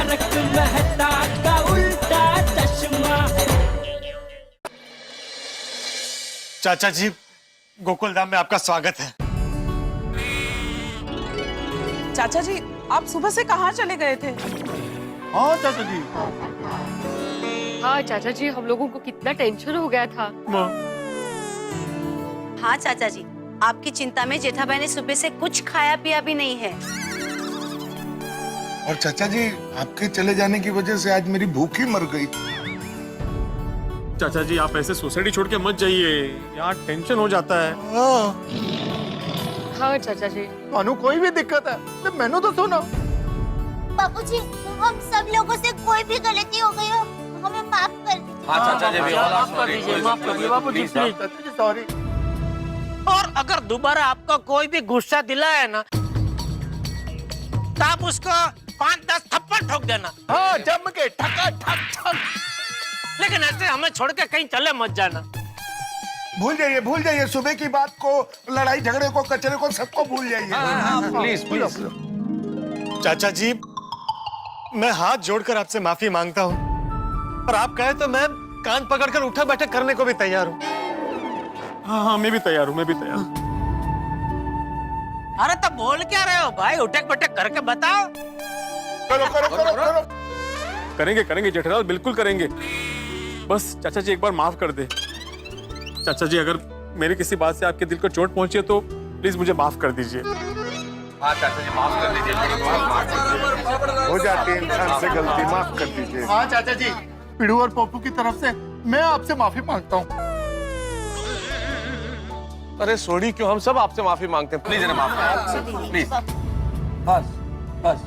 तारक मेहता का उल्टा चश्मा। चाचा जी, गोकुलधाम में आपका स्वागत है। चाचा जी, आप सुबह से कहाँ चले गए थे? हाँ चाचा जी। हाँ चाचा जी, हम लोगों को कितना टेंशन हो गया था। हाँ चाचा जी, आपकी चिंता में जेठाबाई ने सुबह से कुछ खाया पिया भी नहीं है। और चाचा जी, आपके चले जाने की वजह से आज मेरी भूख ही मर गई। चाचा जी, आप ऐसे सोसाइटी छोड़ के मत जाइए, यहाँ टेंशन हो जाता है। हाँ चाचा जी। कानू कोई भी दिक्कत है तो मैंने तो सुनो। बापूजी, हम सब लोगों से कोई भी गलती हो गई हो, हमें माफ कर दीजिए। हाँ चाचा जी, माफ कर दीजिए, माफ कर दीजिए बापूजी, प्लीज। सॉरी। और अगर दोबारा आपका कोई भी गुस्सा दिलाया ना, तो आप उसको 5-10 थप्पड़ ठोक देना। हाँ, जम के ठका ठक ठक। लेकिन ऐसे हमें छोड़ के कहीं चले मत जाना। भूल जाइए सुबह की बात को, लड़ाई झगड़े को, कचरे को, सबको भूल जाइए। प्लीज। चाचा जी, मैं हाथ जोड़कर आपसे माफी मांगता हूँ, और आप कहे तो मैं कान पकड़कर उठा बैठक करने को भी तैयार हूँ। हाँ, मैं भी तैयार हूँ, अरे तब बोल क्या रहे हो भाई, उठक बैठक करके बताओ। करो। करेंगे जेठालाल, बिल्कुल करेंगे। बस चाचा जी एक बार माफ कर दे। चाचा जी, अगर मेरी किसी बात से आपके दिल को चोट पहुंची है तो प्लीज मुझे माफ कर दीजिए। हाँ चाचा जी, माफ कर दीजिए। हो जाती है इंसान से गलती, माफ कर दीजिए। हाँ चाचा जी, पिड़ू और पप्पू की तरफ से मैं आपसे माफी मांगता हूँ। अरे सोनी, क्यों, हम सब आपसे माफी मांगते हैं, प्लीज माफ कर, प्लीज। बस।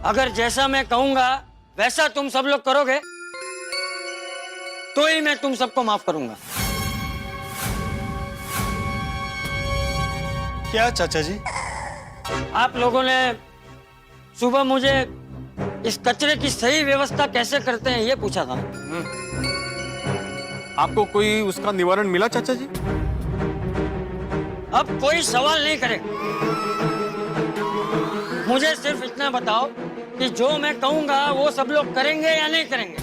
अगर जैसा मैं कहूंगा वैसा तुम सब लोग करोगे तो ही मैं तुम सबको माफ करूंगा। क्या चाचा जी? आप लोगों ने सुबह मुझे इस कचरे की सही व्यवस्था कैसे करते हैं ये पूछा था। आपको कोई उसका निवारण मिला चाचा जी? अब कोई सवाल नहीं करे, मुझे सिर्फ इतना बताओ कि जो मैं कहूंगा वो सब लोग करेंगे या नहीं करेंगे,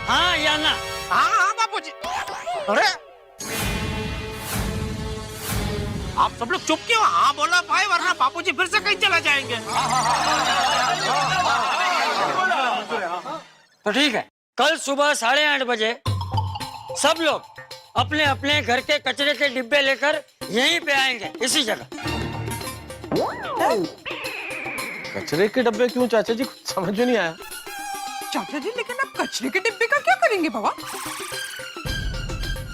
हाँ या ना? हाँ बापूजी। अरे आप सब लोग चुप क्यों? हाँ बोला भाई, वरना बापूजी फिर से कहीं चला जाएंगे। तो ठीक है, कल सुबह 8:30 बजे सब लोग अपने अपने घर के कचरे के डिब्बे लेकर यहीं पे आएंगे, इसी जगह। कचरे के डब्बे क्यों चाचा जी, कुछ समझ में नहीं आया। चाचा जी, लेकिन आप कचरे के डिब्बे का क्या करेंगे बाबा?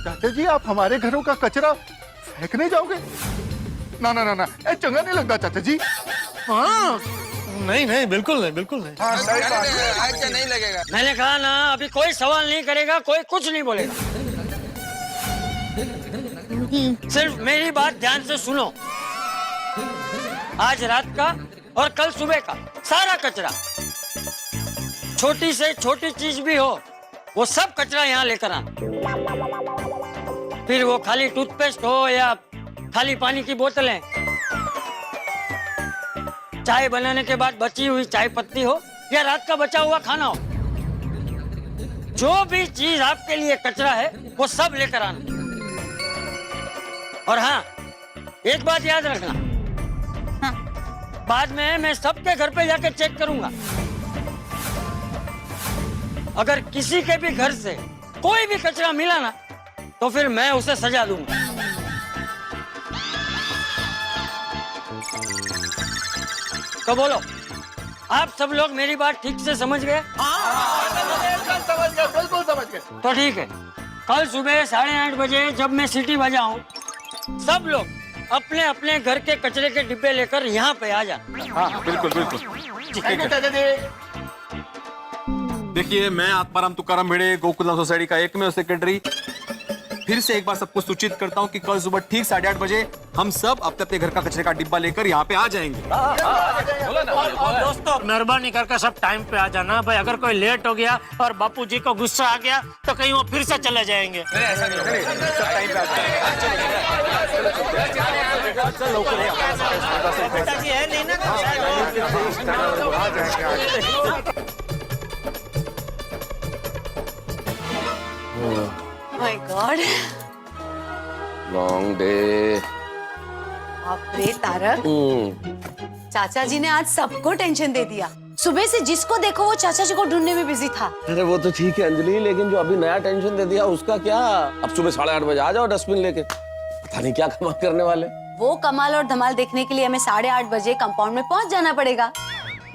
चाचा जी, आप हमारे घरों का कचरा फेंकने जाओगे? ना, चंगा नहीं लगता चाचा जी। हाँ, नहीं, बिल्कुल नहीं। हाँ, सही बात है। अच्छा नहीं लगेगा। मैंने कहा ना, अभी कोई सवाल नहीं करेगा, कोई कुछ नहीं बोलेगा। सिर्फ मेरी बात ध्यान से सुनो। आज रात का और कल सुबह का सारा कचरा, छोटी से छोटी चीज भी हो, वो सब कचरा यहाँ लेकर आना। फिर वो खाली टूथपेस्ट हो या खाली पानी की बोतलें, चाय बनाने के बाद बची हुई चाय पत्ती हो या रात का बचा हुआ खाना हो, जो भी चीज आपके लिए कचरा है वो सब लेकर आना। और हाँ, एक बात याद रखना, बाद में मैं सबके घर पे जाकर चेक करूंगा। अगर किसी के भी घर से कोई भी कचरा मिला ना, तो फिर मैं उसे सजा दूंगा। तो बोलो, आप सब लोग मेरी बात ठीक से समझ गए? बिल्कुल समझ गए। तो ठीक है, कल सुबह 8:30 बजे जब मैं सीटी बजाऊं, सब लोग अपने अपने घर के कचरे के डिब्बे लेकर यहाँ पे आ जा। हाँ, बिल्कुल। चाचा जी, देखिए, मैं आत्माराम तुकाराम भिड़े, गोकुलधाम सोसाइटी का एकमेव सेक्रेटरी, फिर से एक बार सबको सूचित करता हूँ कि कल सुबह ठीक 8:30 बजे हम सब अपने अपने घर का कचरे का डिब्बा लेकर यहाँ पे आ जाएंगे। और दोस्तों, मेहरबानी करके सब टाइम पे आ जाना भाई। अगर कोई लेट हो गया और बापूजी को गुस्सा आ गया तो कहीं वो फिर से चले जाएंगे। है नहीं ना। My God, long day. बाप रे तारक, चाचा जी ने आज सबको टेंशन दे दिया। सुबह से जिसको देखो वो चाचा जी को ढूंढने में बिजी था। अरे वो तो ठीक है अंजलि, लेकिन जो अभी नया टेंशन दे दिया उसका क्या? अब सुबह 8:30 बजे आ जाओ डस्टबिन लेके, पता नहीं क्या कमाल करने वाले। वो कमाल और धमाल देखने के लिए हमें 8:30 बजे कंपाउंड में पहुंच जाना पड़ेगा।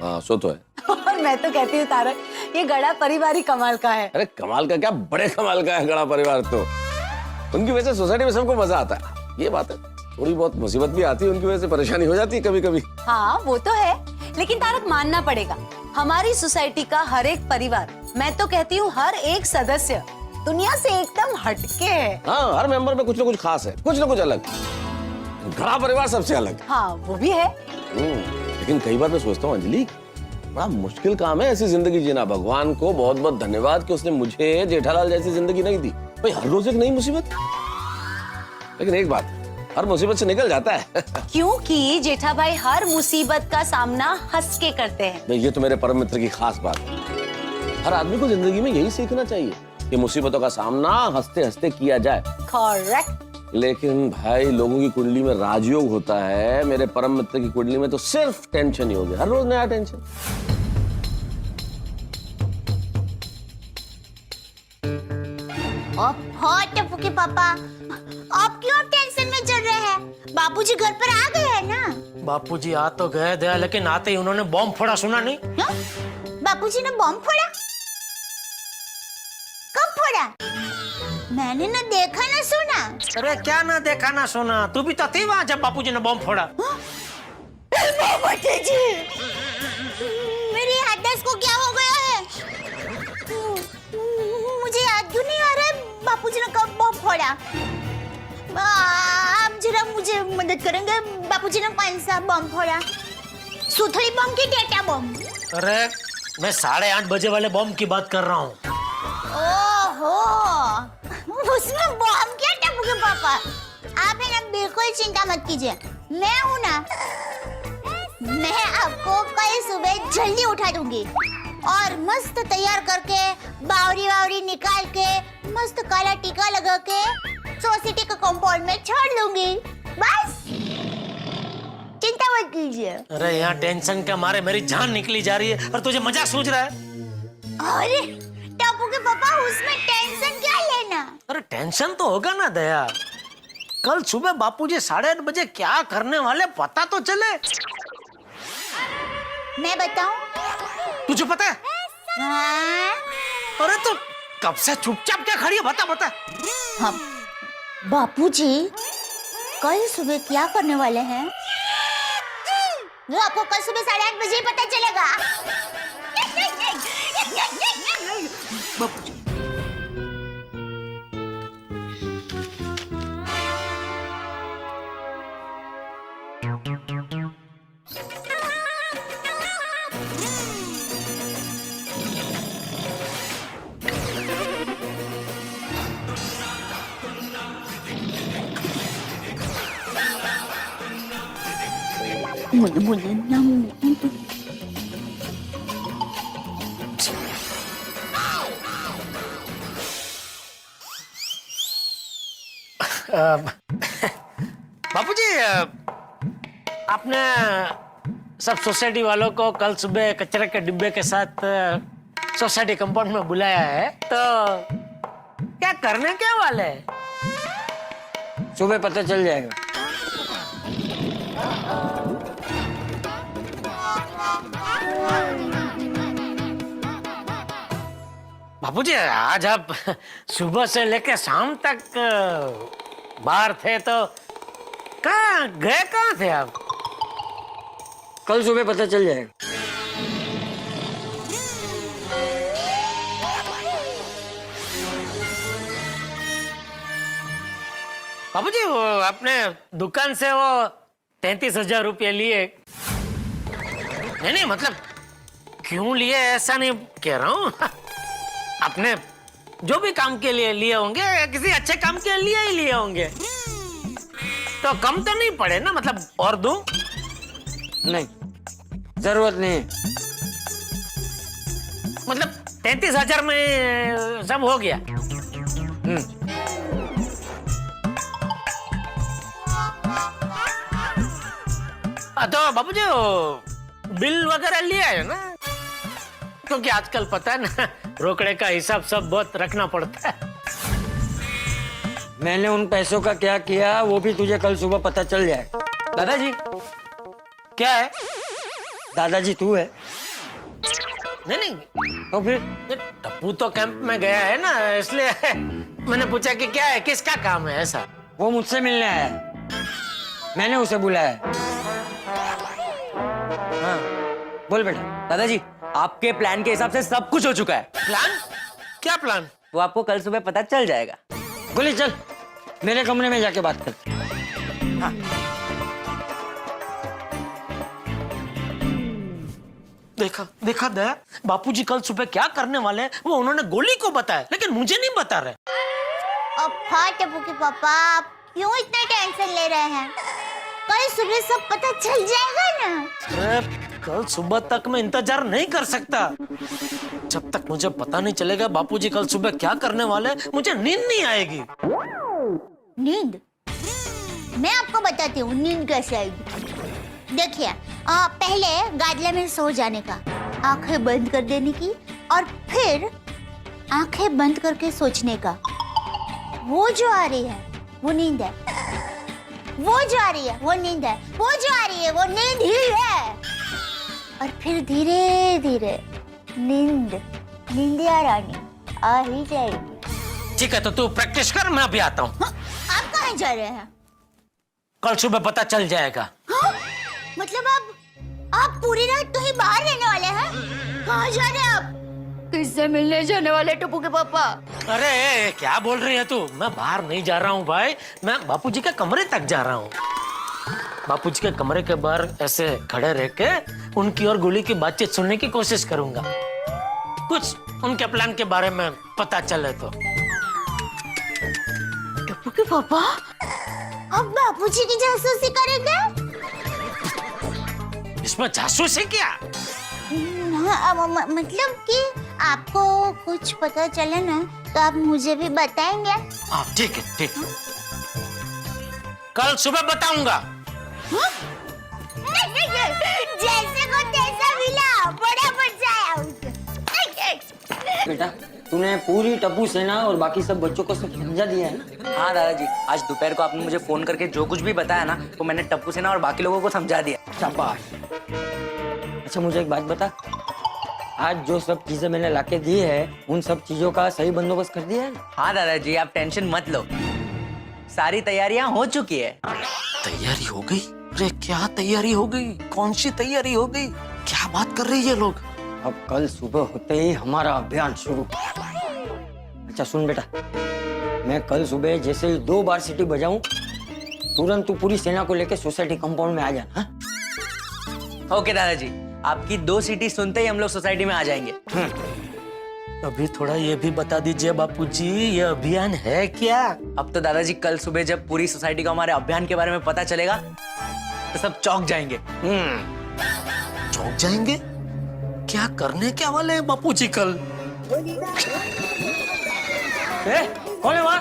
हाँ सो तो है। और मैं तो कहती हूँ तारक, ये गड़ा परिवार ही कमाल का है। अरे कमाल का क्या, बड़े कमाल का है गड़ा परिवार तो। उनकी वजह से सोसाइटी में सबको मजा आता है, ये बात है। थोड़ी बहुत मुसीबत भी आती है, उनकी वजह से परेशानी हो जाती है कभी कभी। हाँ वो तो है, लेकिन तारक मानना पड़ेगा, हमारी सोसाइटी का हर एक परिवार, मैं तो कहती हूँ हर एक सदस्य दुनिया से एकदम हटके है। हाँ, हर मेंबर में कुछ ना कुछ खास है, कुछ ना कुछ अलग। घड़ा परिवार सबसे अलग। हाँ वो भी है। लेकिन कई बार मैं सोचता हूँ अंजलि, बड़ा मुश्किल काम है ऐसी जिंदगी जीना। भगवान को बहुत बहुत धन्यवाद कि उसने मुझे जेठालाल जैसी जिंदगी नहीं दी। भाई हर रोज एक नई मुसीबत, लेकिन एक बात, हर मुसीबत से निकल जाता है। क्योंकि जेठा भाई हर मुसीबत का सामना हंस के करते हैं। ये तो मेरे परम मित्र की खास बात है। हर आदमी को जिंदगी में यही सीखना चाहिए कि मुसीबतों का सामना हंसते हंसते किया जाए। करेक्ट। लेकिन भाई लोगों की कुंडली में राजयोग होता है, मेरे परम मित्र की कुंडली में तो सिर्फ टेंशन ही हो गया, हर रोज नया टेंशन। टप्पू के पापा, आप क्यों टेंशन में चल रहे हैं? बापूजी घर पर आ गए हैं ना? बापूजी आ तो गए दया, लेकिन आते ही उन्होंने बॉम्ब फोड़ा, सुना नहीं? बापूजी ने बॉम्ब फोड़ा? कब फोड़ा? मैंने ना देखा ना सुना। अरे क्या ना देखा ना सुना, तू भी तो थी वहाँ जब बापूजी ने बॉम्ब फोड़ा। बापूजी, मेरी हड्डस को क्या हो गया है? मुझे याद क्यों नहीं आ रहा है बापूजी ने कब बॉम्ब फोड़ा? आप जरा मुझे मदद करेंगे? बापूजी ने कौन सा बॉम्ब फोड़ा? सुथड़ी बम की डेटा बम? अरे मैं 8:30 बजे वाले बॉम्ब की बात कर रहा हूँ। ओहो, उसमें बॉम्ब क्या टप्पू के पापा? आप है ना बिल्कुल चिंता मत कीजिए, मैं हूँ ना। मैं आपको कल सुबह जल्दी उठा दूंगी और मस्त तैयार करके बावरी वावरी निकाल के मस्त काला टीका लगा के सोसाइटी के कंपाउंड में छोड़ दूंगी। बस चिंता मत कीजिए। अरे यहाँ टेंशन के मारे मेरी जान निकली जा रही है और तुझे मजाक सूझ रहा है। अरे टप्पू के पापा, उसमें टेंशन क्या लेना? अरे टेंशन तो होगा ना दया, कल सुबह बापूजी 8:30 बजे क्या करने वाले पता तो चले। मैं बताऊं? तुझे पता है? हाँ? अरे तो कब से चुपचाप क्या खड़ी है, बता बता। हाँ, बापूजी कल सुबह क्या करने वाले हैं वो आपको कल सुबह 8:30 बजे ही पता चलेगा। बापूजी, आपने सब सोसाइटी वालों को कल सुबह कचरे के डिब्बे के साथ सोसाइटी कंपाउंड में बुलाया है, तो क्या करने क्या वाले हैं? सुबह पता चल जाएगा। बापूजी, आज आप सुबह से लेकर शाम तक बाहर थे, तो कहाँ थे आप? कल सुबह पता चल जाएगा। बाबूजी, वो अपने दुकान से वो 33,000 रुपये लिए। नहीं मतलब क्यों लिए ऐसा नहीं कह रहा हूँ। आपने जो भी काम के लिए लिए होंगे, किसी अच्छे काम के लिए ही लिए होंगे, तो कम तो नहीं पड़े ना? मतलब और दूं? नहीं, जरूरत नहीं है। मतलब 33,000 में सब हो गया। तो बाबूजी बिल वगैरह लिया है ना? क्योंकि आजकल पता है ना, रोकड़े का हिसाब सब बहुत रखना पड़ता है। मैंने उन पैसों का क्या किया वो भी तुझे कल सुबह पता चल जाएगा। दादाजी क्या है? दादाजी तू है नहीं नहीं, तो फिर ये टप्पू तो कैंप में गया है ना, इसलिए मैंने पूछा कि क्या है, किसका काम है ऐसा। वो मुझसे मिलने आया है, मैंने उसे बुलाया। हाँ बोल बेटा। दादाजी आपके प्लान के हिसाब से सब कुछ हो चुका है। प्लान? क्या प्लान? वो आपको कल सुबह पता चल जाएगा। बोले चल मेरे कमरे में जाके बात कर। हाँ। देखा देखा दया, बापूजी कल सुबह क्या करने वाले हैं वो उन्होंने गोली को बताया, लेकिन मुझे नहीं बता रहे। अब हाँ टप्पू के पापा, आप क्यों इतना टेंशन ले रहे हैं? कल सुबह सब पता चल जाएगा ना। अरे कल सुबह तक मैं इंतजार नहीं कर सकता। जब तक मुझे पता नहीं चलेगा बापूजी कल सुबह क्या करने वाले हैं, मुझे नींद नहीं आएगी। नींद? मैं आपको बताती हूँ नींद कैसे आएगी। देखिए, पहले गादले में सो जाने का, आंखें बंद कर देने की, और फिर आंखें बंद करके सोचने का। वो जो आ रही है वो नींद है, वो जो आ रही है वो नींद है, वो जो आ रही है वो नींद ही है। और फिर धीरे धीरे नींदिया रानी आ ही जाएगी। ठीक है, तो तू प्रैक्टिस कर, मैं अभी आता हूँ। आप कहाँ जा रहे हैं? कल सुबह पता चल जाएगा। हाँ? मतलब आप पूरी रात तो ही बाहर रहने वाले हैं? कहाँ जा रहे हैं आप? किससे मिलने जाने वाले टप्पू के पापा? अरे क्या बोल रही है तू? मैं बाहर नहीं जा रहा हूँ भाई, मैं बापूजी के कमरे तक जा रहा हूँ। बापूजी के कमरे के बाहर ऐसे खड़े रह के उनकी और गोली की बातचीत सुनने की कोशिश करूंगा, कुछ उनके प्लान के बारे में पता चले तो। टप्पू के पापा, अब बापूजी की जासूसी करेंगे? इसमें जासूसी क्या? मतलब कि आपको कुछ पता चले ना तो आप मुझे भी बताएंगे? ठीक है, ठीक। कल सुबह बताऊंगा। जैसे को तैसा मिला, बड़ा मजा आया। बेटा तूने पूरी टप्पू सेना और बाकी सब बच्चों को सब समझा दिया है ना? हाँ दादाजी, आज दोपहर को आपने मुझे फोन करके जो कुछ भी बताया ना वो मैंने टप्पू सेना और बाकी लोगों को समझा दिया। शाबाश। अच्छा मुझे एक बात बता, आज जो सब चीजें मैंने लाके दी है उन सब चीजों का सही बंदोबस्त कर दिया है ना? हाँ दादाजी, आप टेंशन मत लो, सारी तैयारियां हो चुकी है। तैयारी हो गई? अरे क्या तैयारी हो गई? कौन सी तैयारी हो गई? क्या बात कर रही है लोग? अब कल सुबह होते ही हमारा अभियान शुरू। अच्छा सुन बेटा, मैं कल सुबह जैसे ही 2 बार सीटी बजाऊं तुरंत तू पूरी सेना को लेकर सोसाइटी कंपाउंड में आ जाना। हाँ? ओके दादाजी, आपकी 2 सीटी सुनते ही हम लोग सोसाइटी में आ जाएंगे। अभी थोड़ा ये भी बता दीजिए बापूजी, ये अभियान है क्या? अब तो दादाजी कल सुबह जब पूरी सोसाइटी को हमारे अभियान के बारे में पता चलेगा तो सब चौंक जाएंगे। चौंक जाएंगे? क्या करने क्या वाले हैं बापूजी कल? कौन है वहाँ?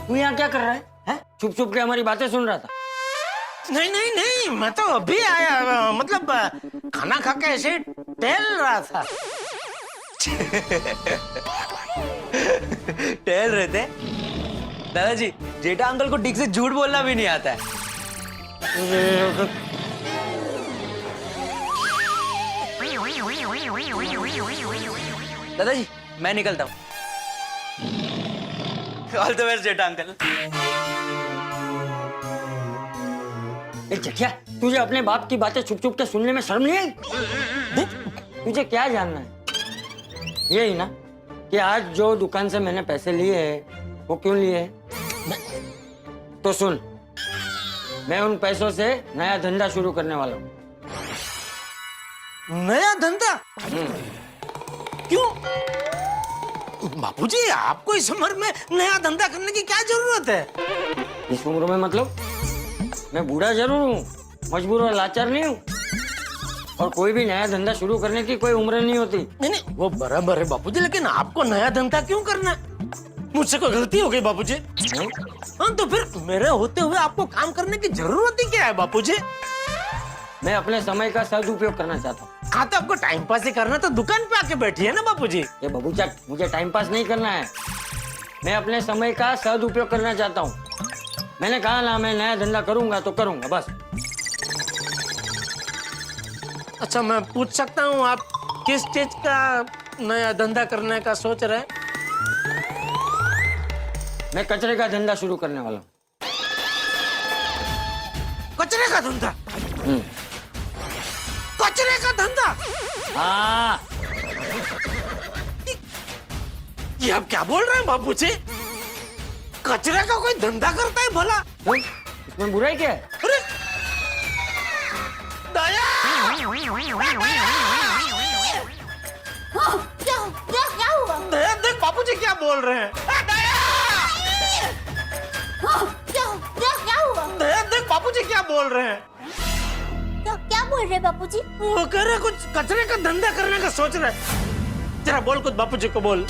तू यहाँ क्या कर रहा है? छुप छुप के हमारी बातें सुन रहा था? नहीं नहीं नहीं, मैं तो अभी आया, मतलब खाना खा के ऐसे टहल रहा था। टहल रहे थे? दादाजी, जेठा अंकल को ठीक से झूठ बोलना भी नहीं आता है। दादाजी मैं निकलता हूँ। All the best Jetha uncle. क्या तुझे अपने बाप की बातें छुप छुप के सुनने में शर्म नहीं आई? तुझे क्या जानना है? यही ना कि आज जो दुकान से मैंने पैसे लिए हैं वो क्यों लिए हैं? तो सुन, मैं उन पैसों से नया धंधा शुरू करने वाला हूँ। नया धंधा? क्यों? बापूजी आपको इस उम्र में नया धंधा करने की क्या जरूरत है? इस उम्र में मतलब मैं बूढ़ा जरूर हूँ, मजबूर और लाचार नहीं हूँ। और कोई भी नया धंधा शुरू करने की कोई उम्र नहीं होती। नहीं नहीं वो बराबर है बापूजी, लेकिन आपको नया धंधा क्यों करना है? मुझसे कोई गलती हो गई बापूजी? हाँ तो फिर मेरे होते हुए आपको काम करने की जरूरत ही क्या है बापूजी? मैं अपने समय का सदुपयोग करना चाहता हूँ। हाँ तो आपको टाइम पास ही करना तो दुकान पे आके बैठिए ना बापूजी। ये बबूचा, मुझे टाइम पास नहीं करना है, मैं अपने समय का सदुपयोग करना चाहता हूँ। मैंने कहा ना मैं नया धंधा करूंगा तो करूंगा बस। अच्छा मैं पूछ सकता हूँ आप किस चीज का नया धंधा करने का सोच रहे हैं? मैं कचरे का धंधा शुरू करने वाला हूँ। कचरे का धंधा? कचरे का धंधा? हाँ। ये आप क्या बोल रहे हैं बापूजी? कचरे का कोई धंधा करता है भला? इसमें बुराई क्या है? अरे दया! क्या हुआ? दया देख बापूजी क्या बोल रहे हैं। दया! क्या हुआ? दया देख बापूजी क्या बोल रहे हैं। क्या बोल रहे बापूजी? वो कह रहे कुछ कचरे का धंधा करने का सोच रहे। जरा बोल कुछ बापूजी को बोल।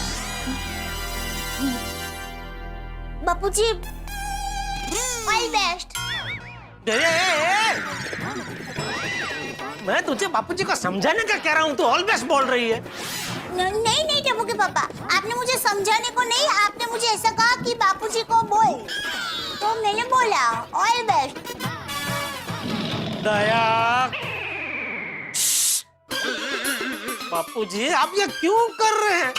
बापूजी ऑल बेस्ट। मैं तुझे बापूजी को समझाने का कह रहा हूँ, तू ऑल बेस्ट बोल रही है। नहीं टप्पू के पापा, आपने मुझे समझाने को नहीं, आपने मुझे ऐसा कहा कि बापूजी को बोल, तो मैंने बोला ऑल बेस्ट। दया बापूजी आप ये क्यों कर रहे हैं?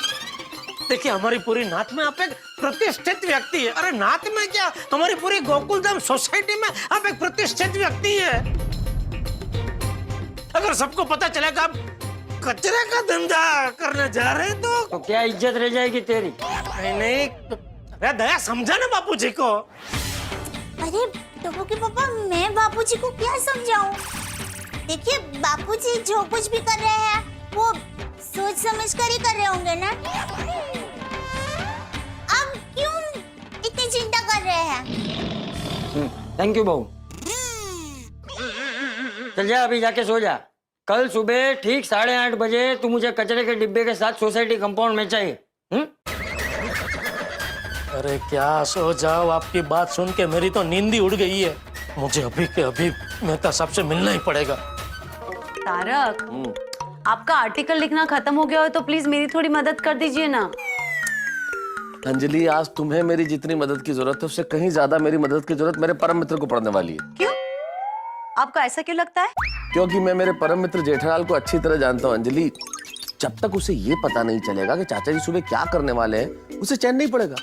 देखिए हमारी पूरी नात में आप एक प्रतिष्ठित व्यक्ति है। अरे नात में क्या, हमारी पूरी गोकुलधाम सोसाइटी में आप एक प्रतिष्ठित व्यक्ति है। अगर सबको पता चलेगा आप कचरे का धंधा करने जा रहे हैं तो क्या इज्जत रह जाएगी तेरी? नहीं अरे दया समझा ना बापूजी को। अरे टप्पू के पापा मैं बापूजी को क्या समझाऊं? देखिए बापूजी जो कुछ भी कर रहे हैं वो सोच समझ कर ही कर रहे होंगे ना। अब क्यों इतनी चिंता कर रहे हैं? थैंक यू बहू। चल जा अभी जाके सो जा। कल सुबह ठीक 8:30 बजे तू मुझे कचरे के डिब्बे के साथ सोसाइटी कंपाउंड में चाहिए। अरे क्या सो जाओ, आपकी बात सुन के मेरी तो नींद ही उड़ गई है। मुझे अभी के अभी मेहता साहब से मिलना ही पड़ेगा। तारक, आपका आर्टिकल लिखना खत्म हो गया हो तो प्लीज मेरी थोड़ी मदद कर दीजिए ना। अंजलि आज तुम्हें मेरी जितनी मदद की जरूरत है उससे कहीं ज्यादा मेरी मदद की जरूरत मेरे परम मित्र को पड़ने वाली है। क्यों? आपको ऐसा क्यों लगता है? क्योंकि मैं मेरे परम मित्र जेठालाल को अच्छी तरह जानता हूँ अंजलि। जब तक उसे ये पता नहीं चलेगा कि चाचा जी सुबह क्या करने वाले हैं उसे चैन नहीं पड़ेगा।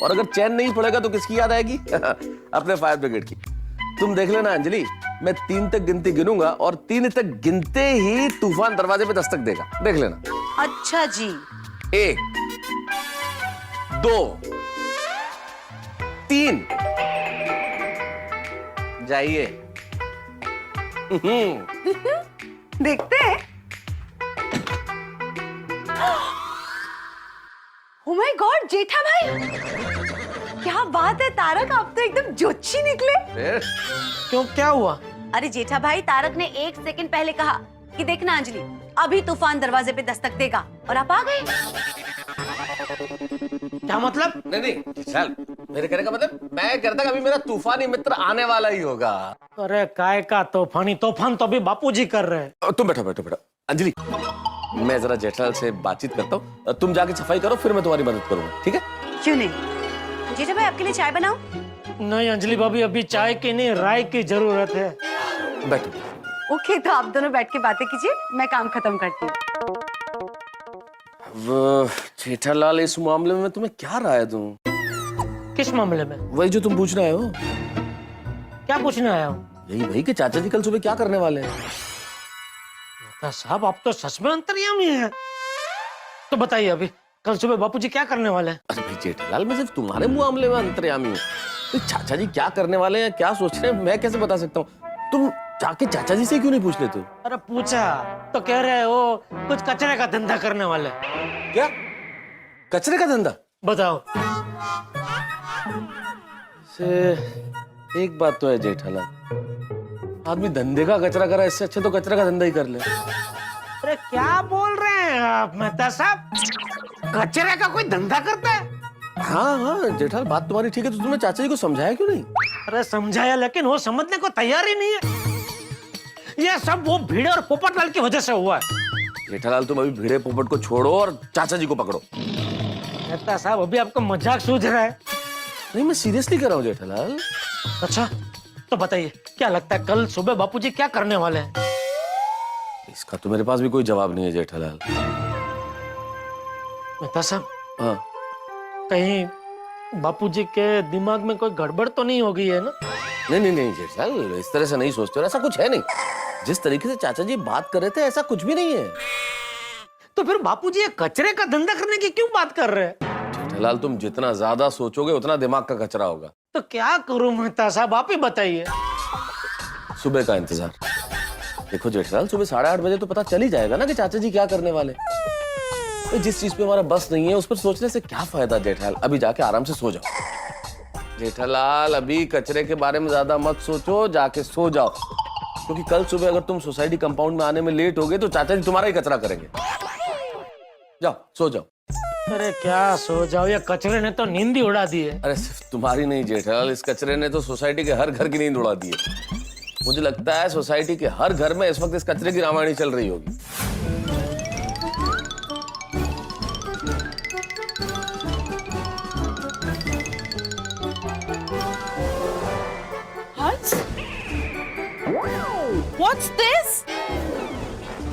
और अगर चैन नहीं पड़ेगा तो किसकी याद आएगी? अपने फायर ब्रिगेड की। तुम देख लेना अंजलि, मैं 3 तक गिनती गिनूंगा और 3 तक गिनते ही तूफान दरवाजे पे दस्तक देगा। देख लेना। अच्छा जी। 1 2 3 जाइए। देखते हैं। ओह माय गॉड जेठा भाई, क्या बात है तारक, आप तो एकदम जोशी निकले। क्यों क्या हुआ? अरे जेठा भाई, तारक ने 1 सेकंड पहले कहा कि देखना अंजलि अभी तूफान दरवाजे पे दस्तक देगा और आप आ गए। क्या मतलब? नहीं चल, मेरे कहने का मतलब मैं कहता अभी मेरा तूफानी मित्र आने वाला ही होगा। अरे काय का तूफानी? तूफान तो अभी बापूजी कर रहे हैं। तुम बैठो अंजलि, मैं जरा जेठालाल से बातचीत करता हूँ। तुम जाके सफाई करो, फिर मैं तुम्हारी मदद करूंगा, ठीक है? क्यों नहीं? जेठा भाई आपके लिए चाय बनाऊं? नहीं अंजलि भाभी, अभी चाय की नहीं राय की जरूरत है। बैठो। ओके, तो आप दोनों बैठ के बातें कीजिए, मैं काम खत्म करती हूँ। जेठालाल इस मामले में तुम्हें क्या राय है? तुम किस मामले में? वही जो तुम पूछ रहे हो। क्या पूछने आया हूँ? यही भाई कि चाचा जी कल सुबह क्या करने वाले हैं। साहब आप तो सच में अंतर्यामी हैं। तो बताइए अभी कल सुबह बापूजी क्या करने वाले हैं? अरे भाई जेठालाल, मैं सिर्फ तुम्हारे मामले में अंतर्यामी हूँ। तो चाचा जी क्या करने वाले हैं, क्या सोच रहे हैं, मैं कैसे बता सकता हूँ? तुम जाके चाचा जी से क्यों नहीं पूछ लेते हो? अरे पूछा तो कह रहे हो कुछ कचरे का धंधा करने वाले। क्या? कचरे का धंधा? बताओ। से एक बात तो है जेठालाल, आदमी धंधे का कचरा करा, इससे अच्छा तो कचरा का धंधा ही कर ले। अरे क्या बोल रहे हैं आप मेहता साहब? कचरे का कोई धंधा करता है? हाँ हाँ जेठालाल, बात तुम्हारी ठीक है, तो तुमने चाचा जी को समझाया क्यों नहीं? अरे समझाया, लेकिन वो समझने को तैयार ही नहीं है। ये सब वो भीड़े और पोपटलाल की वजह से हुआ है। जेठालाल तुम अभी भीड़े पोपट को छोड़ो और चाचा जी को पकड़ो। मेहता साहब, अभी आपको मजाक सूझ रहा है? नहीं, मैं सीरियसली कर रहा हूँ जेठालाल। अच्छा तो बताइए, क्या लगता है कल सुबह बापूजी क्या करने वाले हैं? इसका तो मेरे पास भी कोई जवाब नहीं है जेठालाल। मेहता साहब, हाँ, कहीं बापूजी के दिमाग में कोई गड़बड़ तो नहीं हो गई है ना? नहीं जेठालाल, इस तरह से नहीं सोचते हो, ऐसा कुछ है नहीं। जिस तरीके से चाचा जी बात कर रहे थे ऐसा कुछ भी नहीं है। तो फिर बापूजी ये कचरे का धंधा करने की क्यों बात कर रहे हैं? जेठालाल, तुम जितना ज्यादा सोचोगे उतना दिमाग का कचरा होगा। तो क्या करूं मेहता साहब, आप ही बताइए। सुबह का इंतजार। देखो जेठालाल, सुबह 8:30 बजे तो पता चल ही जाएगा ना कि चाचा जी क्या करने वाले। तो जिस चीज पे हमारा बस नहीं है उस पर सोचने से क्या फायदा जेठालाल। अभी जाके आराम से सो जाओ जेठालाल, अभी कचरे के बारे में ज्यादा मत सोचो, जाके सो जाओ। क्योंकि कल सुबह अगर तुम सोसाइटी कंपाउंड में आने में लेट हो गए तो चाचा जी तुम्हारा ही कचरा करेंगे। जाओ सो जाओ। अरे क्या सो जाओ, ये कचरे ने तो नींद ही उड़ा दी है। अरे सिर्फ तुम्हारी नहीं जेठालाल, इस कचरे ने तो सोसाइटी के हर घर की नींद उड़ा दी है। मुझे लगता है सोसाइटी के हर घर में इस वक्त इस कचरे की रामायण चल रही होगी। What's this?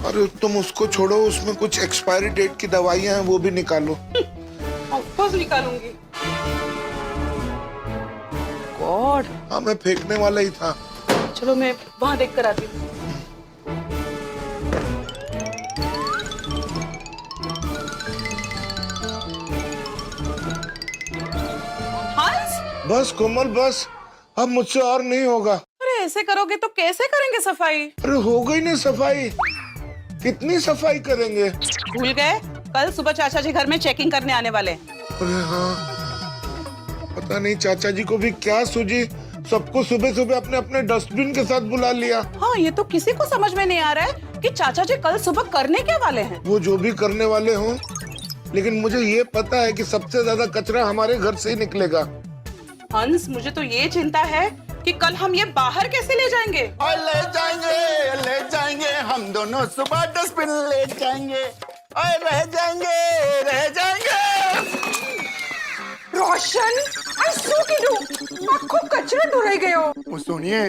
अरे तुम उसको छोड़ो, उसमें कुछ एक्सपायरी डेट की दवाइयां हैं, वो भी निकालो। Of course निकालूंगी। God, हाँ, मैं फेंकने वाला ही था। चलो मैं वहां देख कर आती हूँ। हंस? बस कोमल बस, अब मुझसे और नहीं होगा। अरे ऐसे करोगे तो कैसे करेंगे सफाई? अरे हो गई ना सफाई, कितनी सफाई करेंगे? भूल गए, कल सुबह चाचा जी घर में चेकिंग करने आने वाले हैं। अरे हाँ, पता नहीं चाचा जी को भी क्या सूझी, सबको सुबह सुबह अपने अपने डस्टबिन के साथ बुला लिया। हाँ, ये तो किसी को समझ में नहीं आ रहा है कि चाचा जी कल सुबह करने क्या वाले हैं। वो जो भी करने वाले हों, लेकिन मुझे ये पता है कि सबसे ज्यादा कचरा हमारे घर से ही निकलेगा। हंस, मुझे तो ये चिंता है कि कल हम ये बाहर कैसे ले जाएंगे। और ले जाएंगे हम दोनों सुबह डस्टबिन ले जाएंगे और रह जाएंगे। रोशन, आई सो की डू, मैं खूब कचरा ढूंढ गए हो। वो सुनिए,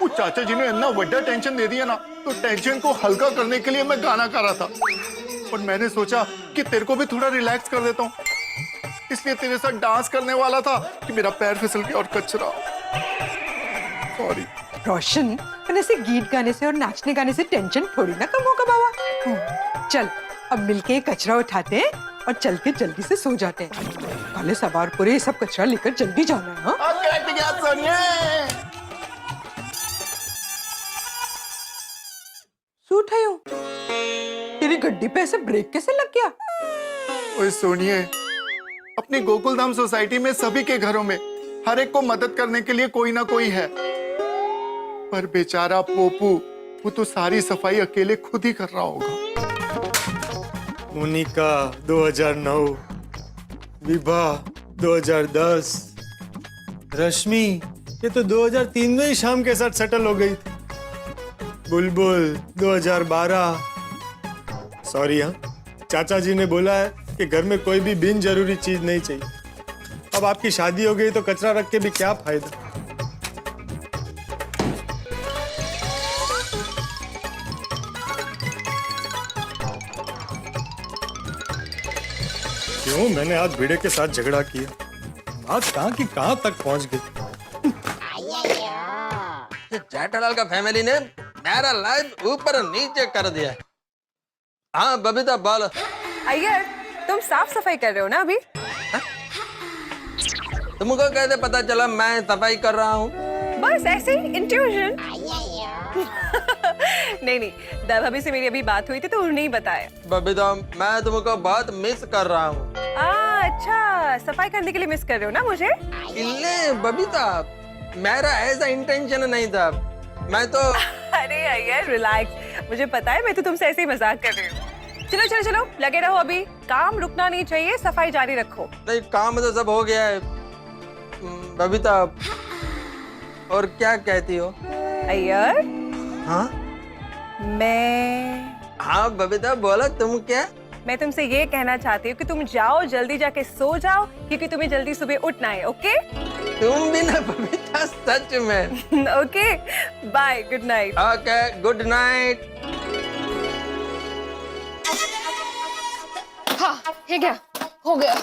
वो चाचा जी ने इतना बड़ा टेंशन दे दिया ना, तो टेंशन को हल्का करने के लिए मैं गाना गा रहा था और मैंने सोचा कि तेरे को भी थोड़ा रिलैक्स कर देता हूँ, इसलिए तेरे साथ डांस करने वाला था कि मेरा पैर फिसल गया और कचरा। सॉरी रोशन, मैंने ऐसे गीत गाने से और नाचने गाने से टेंशन थोड़ी ना कम होगा बाबा। चल अब मिलके कचरा उठाते हैं और चल के जल्दी से सो जाते हैं। पहले सवार पूरे ये सब कचरा लेकर जल्दी जाना है। हाँ? सूट है यूं। तेरी गड्डी पे ऐसे ब्रेक कैसे लग गया? ओए सोनिए, अपनी गोकुलधाम सोसाइटी में सभी के घरों में हर एक को मदद करने के लिए कोई ना कोई है, पर बेचारा पोपू, वो तो सारी सफाई अकेले खुद ही कर रहा होगा। मोनिका 2009, विभा 2010, रश्मि ये तो 2003 में ही शाम के साथ सेटल हो गई थी, बुलबुल 2012। सॉरी हाँ, चाचा जी ने बोला है कि घर में कोई भी बिन जरूरी चीज नहीं चाहिए। अब आपकी शादी हो गई तो कचरा रख के भी क्या फायदा। क्यों मैंने आज भिड़े के साथ झगड़ा किया? बात कहाँ की कहाँ तक पहुंच गई। जेठालाल का फैमिली ने मेरा लाइफ ऊपर नीचे कर दिया। हाँ बबीता बोल। अय्यर, तुम साफ सफाई कर रहे हो ना अभी? तुमको कैसे पता चला मैं सफाई कर रहा हूँ? बस ऐसे ही इंट्यूशन। नहीं नहीं, दब भाभी से मेरी अभी बात हुई थी तो उन्होंने ही बताया। बबीता, मैं तुमको बहुत मिस कर रहा हूँ। अच्छा, सफाई करने के लिए मिस कर रहे हो ना मुझे? इल्ले बबीता, मेरा ऐसा इंटेंशन नहीं था। मैं तो अरे यार रिलैक्स, मुझे पता है, मैं तो तुमसे ऐसे ही मजाक कर रही हूँ। चलो चलो चलो, लगे रहो, अभी काम रुकना नहीं चाहिए, सफाई जारी रखो। नहीं, काम तो सब हो गया है। बबीता, और क्या कहती हो? अय्यर, हाँ मैं हाँ बबीता, बोलो तुम क्या? मैं तुमसे ये कहना चाहती हूँ कि तुम जाओ, जल्दी जाके सो जाओ, क्योंकि तुम्हें जल्दी सुबह उठना है। ओके? तुम भी ना बबीता, सच में। Okay, bye, good night. Okay, good night. हाँ, है क्या? हो गया।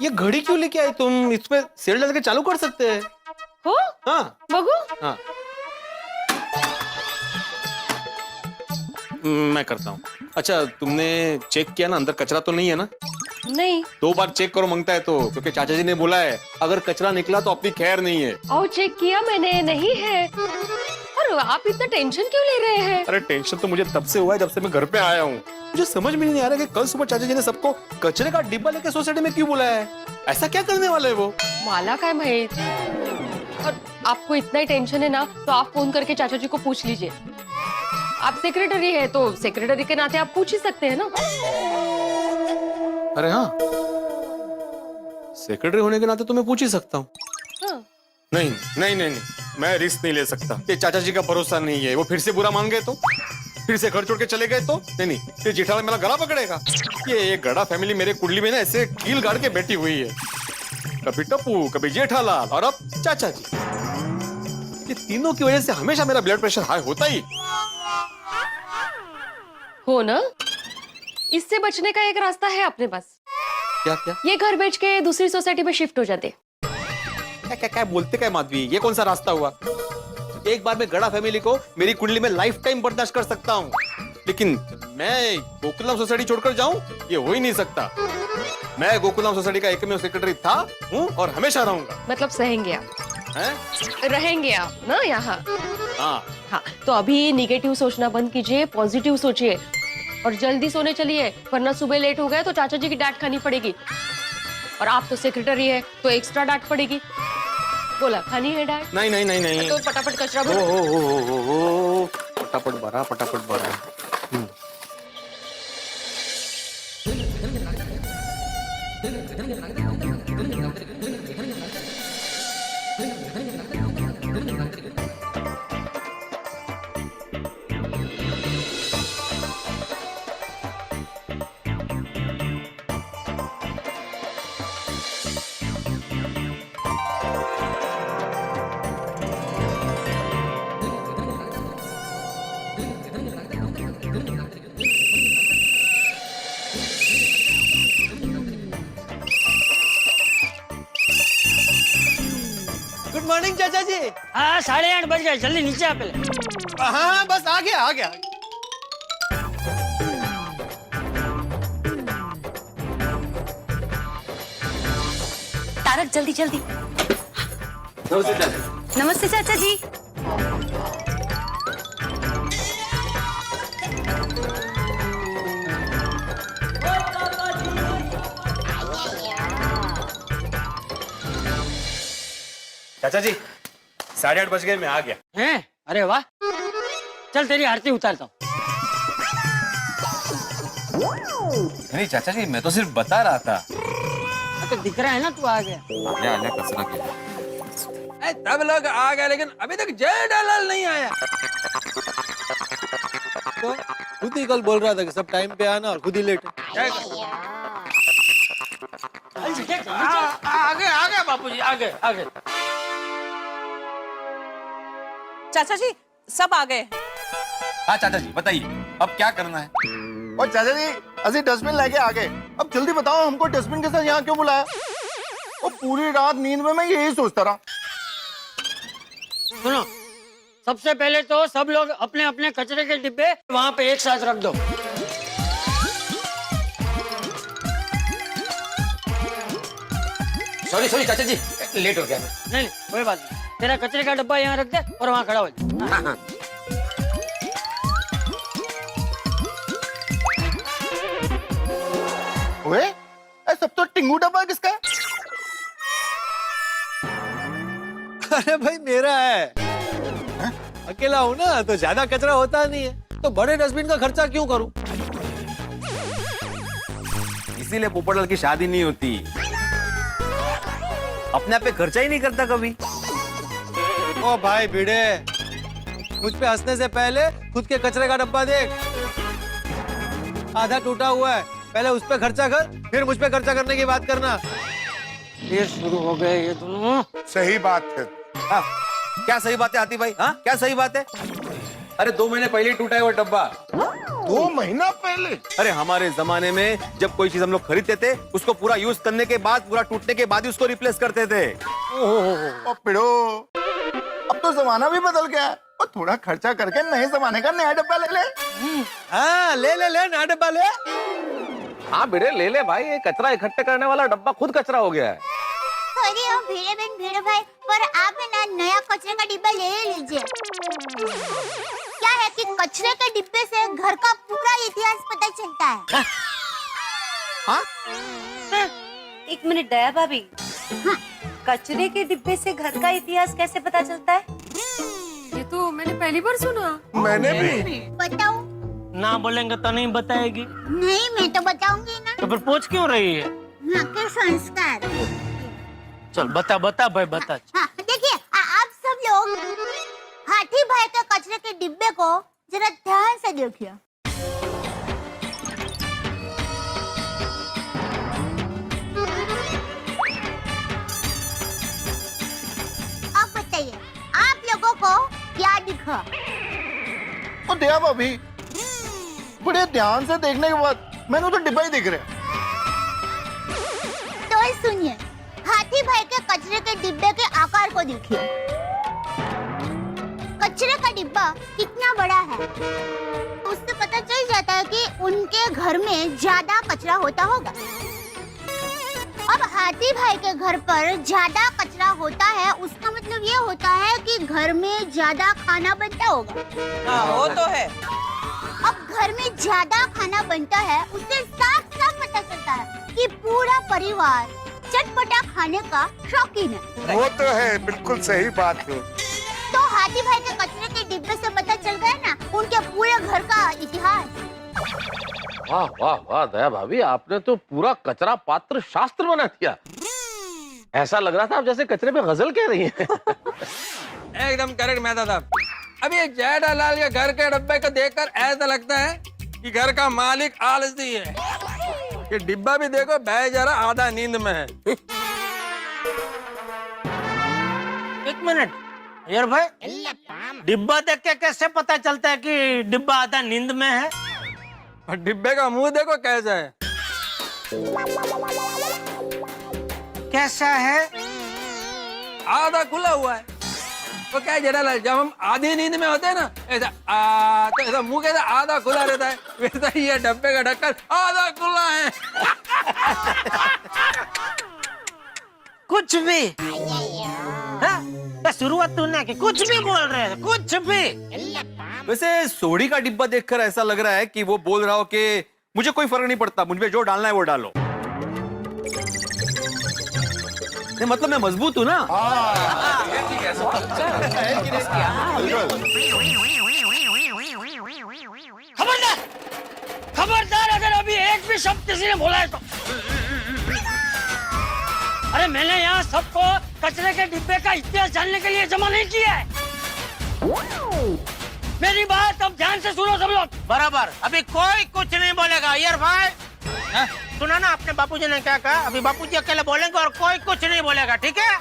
ये घड़ी क्यों लेके आई तुम? इसमें सेल डाल के चालू कर सकते हैं। हो? हाँ बगू? हाँ, मैं करता हूँ। अच्छा, तुमने चेक किया ना, अंदर कचरा तो नहीं है ना? नहीं। 2 बार चेक करो मांगता है तो, क्योंकि चाचा जी ने बोला है अगर कचरा निकला तो अपनी खैर नहीं है। और चेक किया मैंने, नहीं है। और आप इतना टेंशन क्यों ले रहे हैं? अरे टेंशन तो मुझे तब से हुआ है जब से मैं घर पे आया हूँ। मुझे समझ में नहीं आ रहा कि कल सुबह चाचा जी ने सबको कचरे का डिब्बा लेके सोसाइटी में क्यों बुलाया है। ऐसा क्या करने वाले हैं वो? माला का है महेश। और आपको इतना ही टेंशन है ना, तो आप फोन करके चाचा जी को पूछ लीजिए। आप सेक्रेटरी है तो सेक्रेटरी के नाते आप पूछ ही सकते हैं ना। अरे हाँ, सेक्रेटरी होने के नाते तो मैं पूछ ही सकता हूँ। हाँ। नहीं नहीं नहीं नहीं, मैं रिस्क नहीं ले सकता। ये चाचा जी का भरोसा नहीं है, वो फिर से बुरा मान गए तो, फिर से घर छोड़ के चले गए तो। नहीं, फिर जेठालाल मेरा गला पकड़ेगा। ये गड़ा फैमिली मेरे कुंडली में ना ऐसे कील गाड़ के बैठी हुई है। कभी टप्पू, कभी जेठालाल और अब चाचा जी। ये तीनों की वजह से हमेशा मेरा ब्लड प्रेशर हाई होता ही हो ना। इससे बचने का एक रास्ता है अपने पास। क्या क्या ये घर बेच के दूसरी सोसाइटी में शिफ्ट हो जाते। क्या क्या क्या बोलते क्या माधवी, ये कौन सा रास्ता हुआ? एक बार मैं गड़ा फैमिली को मेरी कुंडली में लाइफ टाइम बर्दाश्त कर सकता हूँ, लेकिन मैं गोकुलम सोसाइटी छोड़कर जाऊं, ये हो ही नहीं सकता। मैं गोकुलम सोसाइटी का एकमेव सेक्रेटरी था, हूँ और हमेशा रहूंगा। मतलब सहेंगे आप? हैं? रहेंगे आप ना यहाँ? हाँ हाँ, तो अभी निगेटिव सोचना बंद कीजिए, पॉजिटिव सोचिए और जल्दी सोने चलिए, वरना सुबह लेट हो गए तो चाचा जी की डांट खानी पड़ेगी। और आप तो सेक्रेटरी है तो एक्स्ट्रा डांट पड़ेगी। बोला खानी है डांट? नहीं नहीं नहीं नहीं, तो फटाफट कचरा भरो। ओ फटाफट भरा, फटाफट भरा। गुड मॉर्निंग चाचा जी। हाँ, 8:30 बज गए, जल्दी नीचे आ पहले। हाँ बस आ गया आ गया। तारक जल्दी जल्दी। नमस्ते चाचा। नमस्ते चाचा जी। चाचा जी 8:30 बज गए, मैं आ गया। हैं? अरे वाह, चल तेरी आरती उतारता हूँ। नहीं चाचा जी, मैं तो सिर्फ बता रहा था। तो दिख रहा है ना तू आ गया। आने कसरा किया। तब लोग आ गए, लेकिन अभी तक जेठालाल नहीं आया। तो खुद ही कल बोल रहा था कि सब टाइम पे आना और खुद ही लेट। आ गए बापूजी, आ गए। चाचा जी सब आ गए। हाँ चाचा जी बताइए, अब क्या करना है? और चाचा जी अभी डस्टबिन लेके आ गए। अब जल्दी बताओ हमको डस्टबिन के साथ यहाँ क्यों बुलाया? और पूरी रात नींद में मैं यही सोचता रहा। सुनो, सबसे पहले तो सब लोग अपने अपने कचरे के डिब्बे वहाँ पे एक साथ रख दो। सॉरी चाचा जी, लेट हो गया मैं। नहीं कोई बात नहीं, तेरा कचरे का डब्बा यहाँ रख दे और वहाँ खड़ा हो जा। हाँ। ओए, ये सब तो टिंगू डब्बा किसका है? अरे भाई मेरा है। अकेला हूं ना तो ज्यादा कचरा होता नहीं है, तो बड़े डस्टबिन का खर्चा क्यों करूं? इसीलिए पोपटलाल की शादी नहीं होती, अपने आप पे खर्चा ही नहीं करता कभी। ओ भाई भिड़े, मुझ पे हंसने से पहले खुद के कचरे का डब्बा देख, आधा टूटा हुआ है। पहले उस पे खर्चा कर, फिर मुझ पे खर्चा करने की बात करना। ये शुरू हो गए ये दोनों। सही बात है। हाँ, क्या सही बात है हाथी भाई? हाँ, क्या सही बात है? अरे 2 महीने पहले ही टूटा है वो डब्बा। 2 महीना पहले? अरे हमारे जमाने में जब कोई चीज हम लोग खरीदते थे, उसको पूरा यूज करने के बाद, पूरा टूटने के बाद ही उसको रिप्लेस करते थे। ओ पिड़ो, अब तो जमाना भी बदल गया है। और थोड़ा खर्चा करके नए जमाने का नया डब्बा ले ले। हाँ ले नया डब्बा ले। हाँ भिड़े ले ले भाई, ये कचरा इकट्ठे करने वाला डब्बा खुद कचरा हो गया है। अरे ओ भिड़े बहन भिड़े भाई, पर आप है ना नया कचरे का डिब्बा ले लीजिए। क्या है कि कचरे के डिब्बे से घर का पूरा इतिहास पता चलता है। हाँ? एक मिनट दया भाभी, हाँ, कचरे के डिब्बे से घर का इतिहास कैसे पता चलता है? ये तो मैंने पहली बार सुना। मैंने भी। बताओ। ना बोलेंगे तो नहीं बताएगी। नहीं, मैं तो बताऊंगी ना। तो फिर पूछ क्यों रही है? हाँ, के संस्कार। चल बता बता भाई बता। हाँ, देखिए आप सब लोग हाथी भाई के कचरे के डिब्बे को जरा ध्यान से देखिए। अब बताइए आप लोगों को क्या दिखा? तो दया भाभी, बड़े ध्यान से देखने के बाद मैंने तो डिब्बा ही दिख रहा है। तो सुनिए, हाथी भाई के कचरे के डिब्बे के आकार को देखिए। कचरे का डिब्बा कितना बड़ा है, उससे पता चल जाता है कि उनके घर में ज्यादा कचरा होता होगा। अब हाथी भाई के घर पर ज्यादा कचरा होता है, उसका मतलब ये होता है कि घर में ज्यादा खाना बनता होगा। हाँ वो तो है। अब घर में ज्यादा खाना बनता है, उससे साफ साफ पता चलता है कि पूरा परिवार चटपटा खाने का शौकीन है। वो तो है, बिल्कुल सही बात है। तो हाथी भाई के कचरे के डिब्बे से पता चल गया ना उनके पूरे घर का इतिहास। वाह वाह वाह दया भाभी, आपने तो पूरा कचरा पात्र शास्त्र बना दिया। ऐसा लग रहा था आप जैसे कचरे पे गजल कह रही हैं। एकदम करेक्ट मेहता साहब। अभी ये जेठालाल के घर के डब्बे को देखकर ऐसा लगता है कि घर का मालिक आलसी है। ये डिब्बा भी देखो बेचारा आधा नींद में है। एक मिनट यार भाई, डिब्बा देख के कैसे पता चलता है कि डिब्बा आधा नींद में है? और डिब्बे का मुंह देखो कैसा है। कैसा है? आधा खुला हुआ है। तो क्या है जेठालाल, जब हम आधी नींद में होते हैं ना, ऐसा तो ऐसा मुंह कैसा आधा खुला रहता है, वैसा ही ये डब्बे का ढक्कन आधा खुला है। कुछ भी? शुरुआत तूने की, कुछ भी बोल रहे हैं, कुछ भी। वैसे सोडी का डिब्बा देखकर ऐसा लग रहा है कि वो बोल रहा हो कि मुझे कोई फर्क नहीं पड़ता, मुझ पे जो डालना है वो डालो। नहीं, मतलब मैं मजबूत हूँ ना। खबरदार, खबरदार, अगर अभी एक भी शब्द किसी ने बोला है तो। अरे मैंने यहाँ सबको कचरे के डिब्बे का इतिहास जानने के लिए जमा नहीं किया है। मेरी बात अब ध्यान से सुनो सब लोग। बराबर, अभी कोई कुछ नहीं बोलेगा। यार भाई, सुना ना आपने बापूजी ने क्या कहा? अभी बापूजी अकेले बोलेंगे और कोई कुछ नहीं बोलेगा, ठीक है?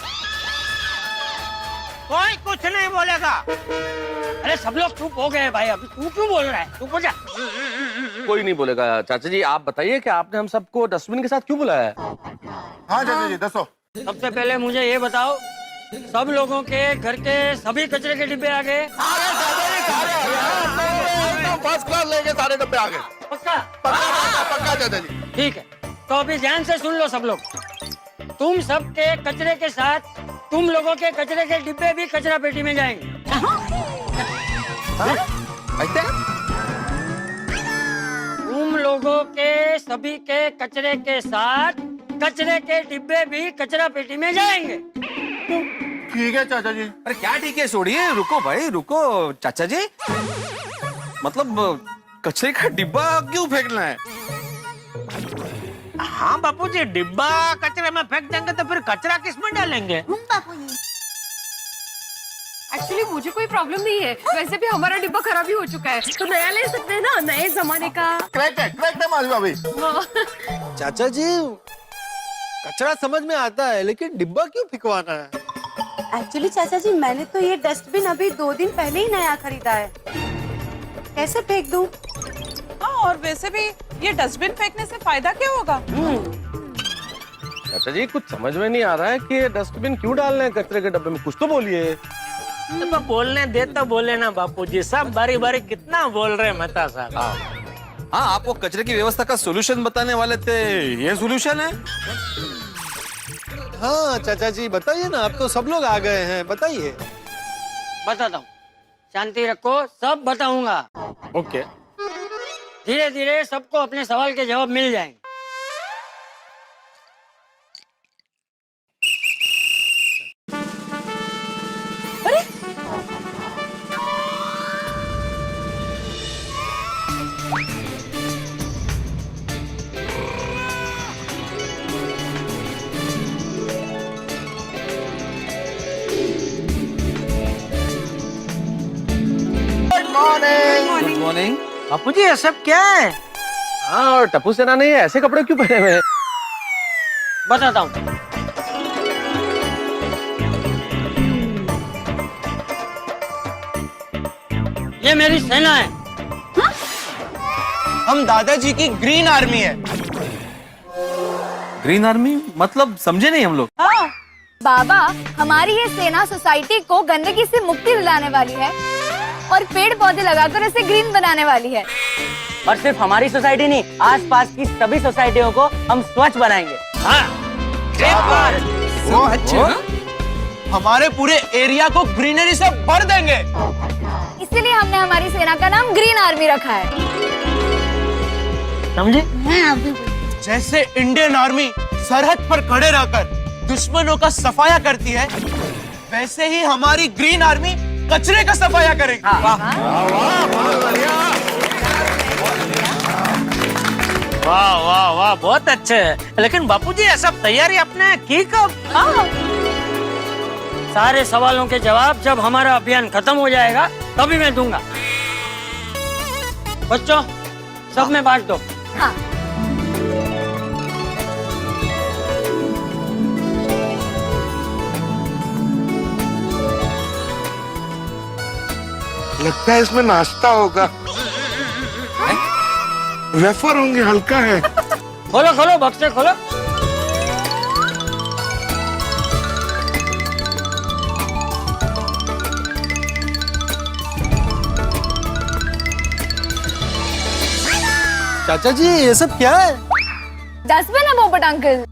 कोई कुछ नहीं बोलेगा। अरे सब लोग चुप हो गए भाई, अभी तू क्यों बोल रहा है? चुप हो जा। कोई नहीं बोलेगा। चाचा जी आप बताइए कि आपने हम सबको डस्टबिन के साथ क्यों बुलाया है? हाँ चाचा जी, दसो। सबसे पहले मुझे ये बताओ, सब लोगों के घर के सभी कचरे के डिब्बे आ गए? फर्स्ट क्लास लेके सारे डब्बे आ गए। पक्का? पक्का चाचा जी। ठीक है, तो अभी ध्यान से सुन लो सब लोग। तुम सबके कचरे के साथ तुम लोगों के कचरे के डिब्बे भी कचरा पेटी में जाएंगे। तुम लोग लोगों के सभी के कचरे के साथ कचरे के डिब्बे भी कचरा पेटी में जाएंगे। ठीक है चाचा जी। अरे क्या ठीक है, छोड़िए, रुको भाई रुको चाचा जी। मतलब कचरे का डिब्बा क्यों फेंकना है? हाँ बापूजी, डिब्बा कचरे में फेंक देंगे तो फिर कचरा किस में डालेंगे? बापूजी एक्चुअली मुझे कोई प्रॉब्लम नहीं है, वैसे भी हमारा डिब्बा खराब ही हो चुका है, तो नया ले सकते हैं ना, नए जमाने का। करेक्ट है माधवी भाभी। चाचा जी, कचरा समझ में आता है, लेकिन डिब्बा क्यों फिकवाना है? एक्चुअली चाचा जी, मैंने तो ये डस्टबिन अभी 2 दिन पहले ही नया खरीदा है, कैसे फेंक दूं? हाँ, और वैसे भी ये डस्टबिन फेंकने से फायदा क्या होगा? चाचा जी, कुछ समझ में नहीं आ रहा है कि ये डस्टबिन क्यों डालना है कचरे के डब्बे में, कुछ तो बोलिए। तो बोलने दे तो बोले ना बापूजी, सब बारी बारी कितना बोल रहे हैं मेहता साहब। हाँ, आपको कचरे की व्यवस्था का सोल्यूशन बताने वाले थे, ये सोल्यूशन है? हाँ चाचा जी, बताइए ना, अब तो सब लोग आ गए हैं, बताइए। बताता हूँ, शांति रखो, सब बताऊंगा। ओके। धीरे धीरे सबको अपने सवाल के जवाब मिल जाएंगे। Good morning. बापूजी ये सब क्या है? हाँ, और टप्पू सेना ने ऐसे कपड़े क्यों पहने हुए हैं? बताता हूँ। ये मेरी सेना है। हम दादाजी की ग्रीन आर्मी है। ग्रीन आर्मी मतलब समझे नहीं हम लोग। बाबा, हमारी ये सेना सोसाइटी को गंदगी से मुक्ति दिलाने वाली है और पेड़ पौधे लगाकर इसे ग्रीन बनाने वाली है। और सिर्फ हमारी सोसाइटी नहीं, आसपास की सभी सोसाइटियों को हम स्वच्छ बनाएंगे। हमारे पूरे एरिया को ग्रीनरी से भर देंगे। इसीलिए हमने हमारी सेना का नाम ग्रीन आर्मी रखा है। समझे? जैसे इंडियन आर्मी सरहद पर खड़े रहकर दुश्मनों का सफाया करती है, वैसे ही हमारी ग्रीन आर्मी कचरे का सफाया करेगी। वाह वाह वाह, बहुत अच्छे है। लेकिन बापूजी ये सब तैयारी आपने की कब? सारे सवालों के जवाब जब हमारा अभियान खत्म हो जाएगा तभी मैं दूंगा। बच्चों, सब में बांट दो। हाँ। लगता है इसमें नाश्ता होगा, वेफर होंगे, हल्का है। खोलो खोलो, बक्से खोलो। चाचा जी, ये सब क्या है? डस्टबिन है पोपट अंकल।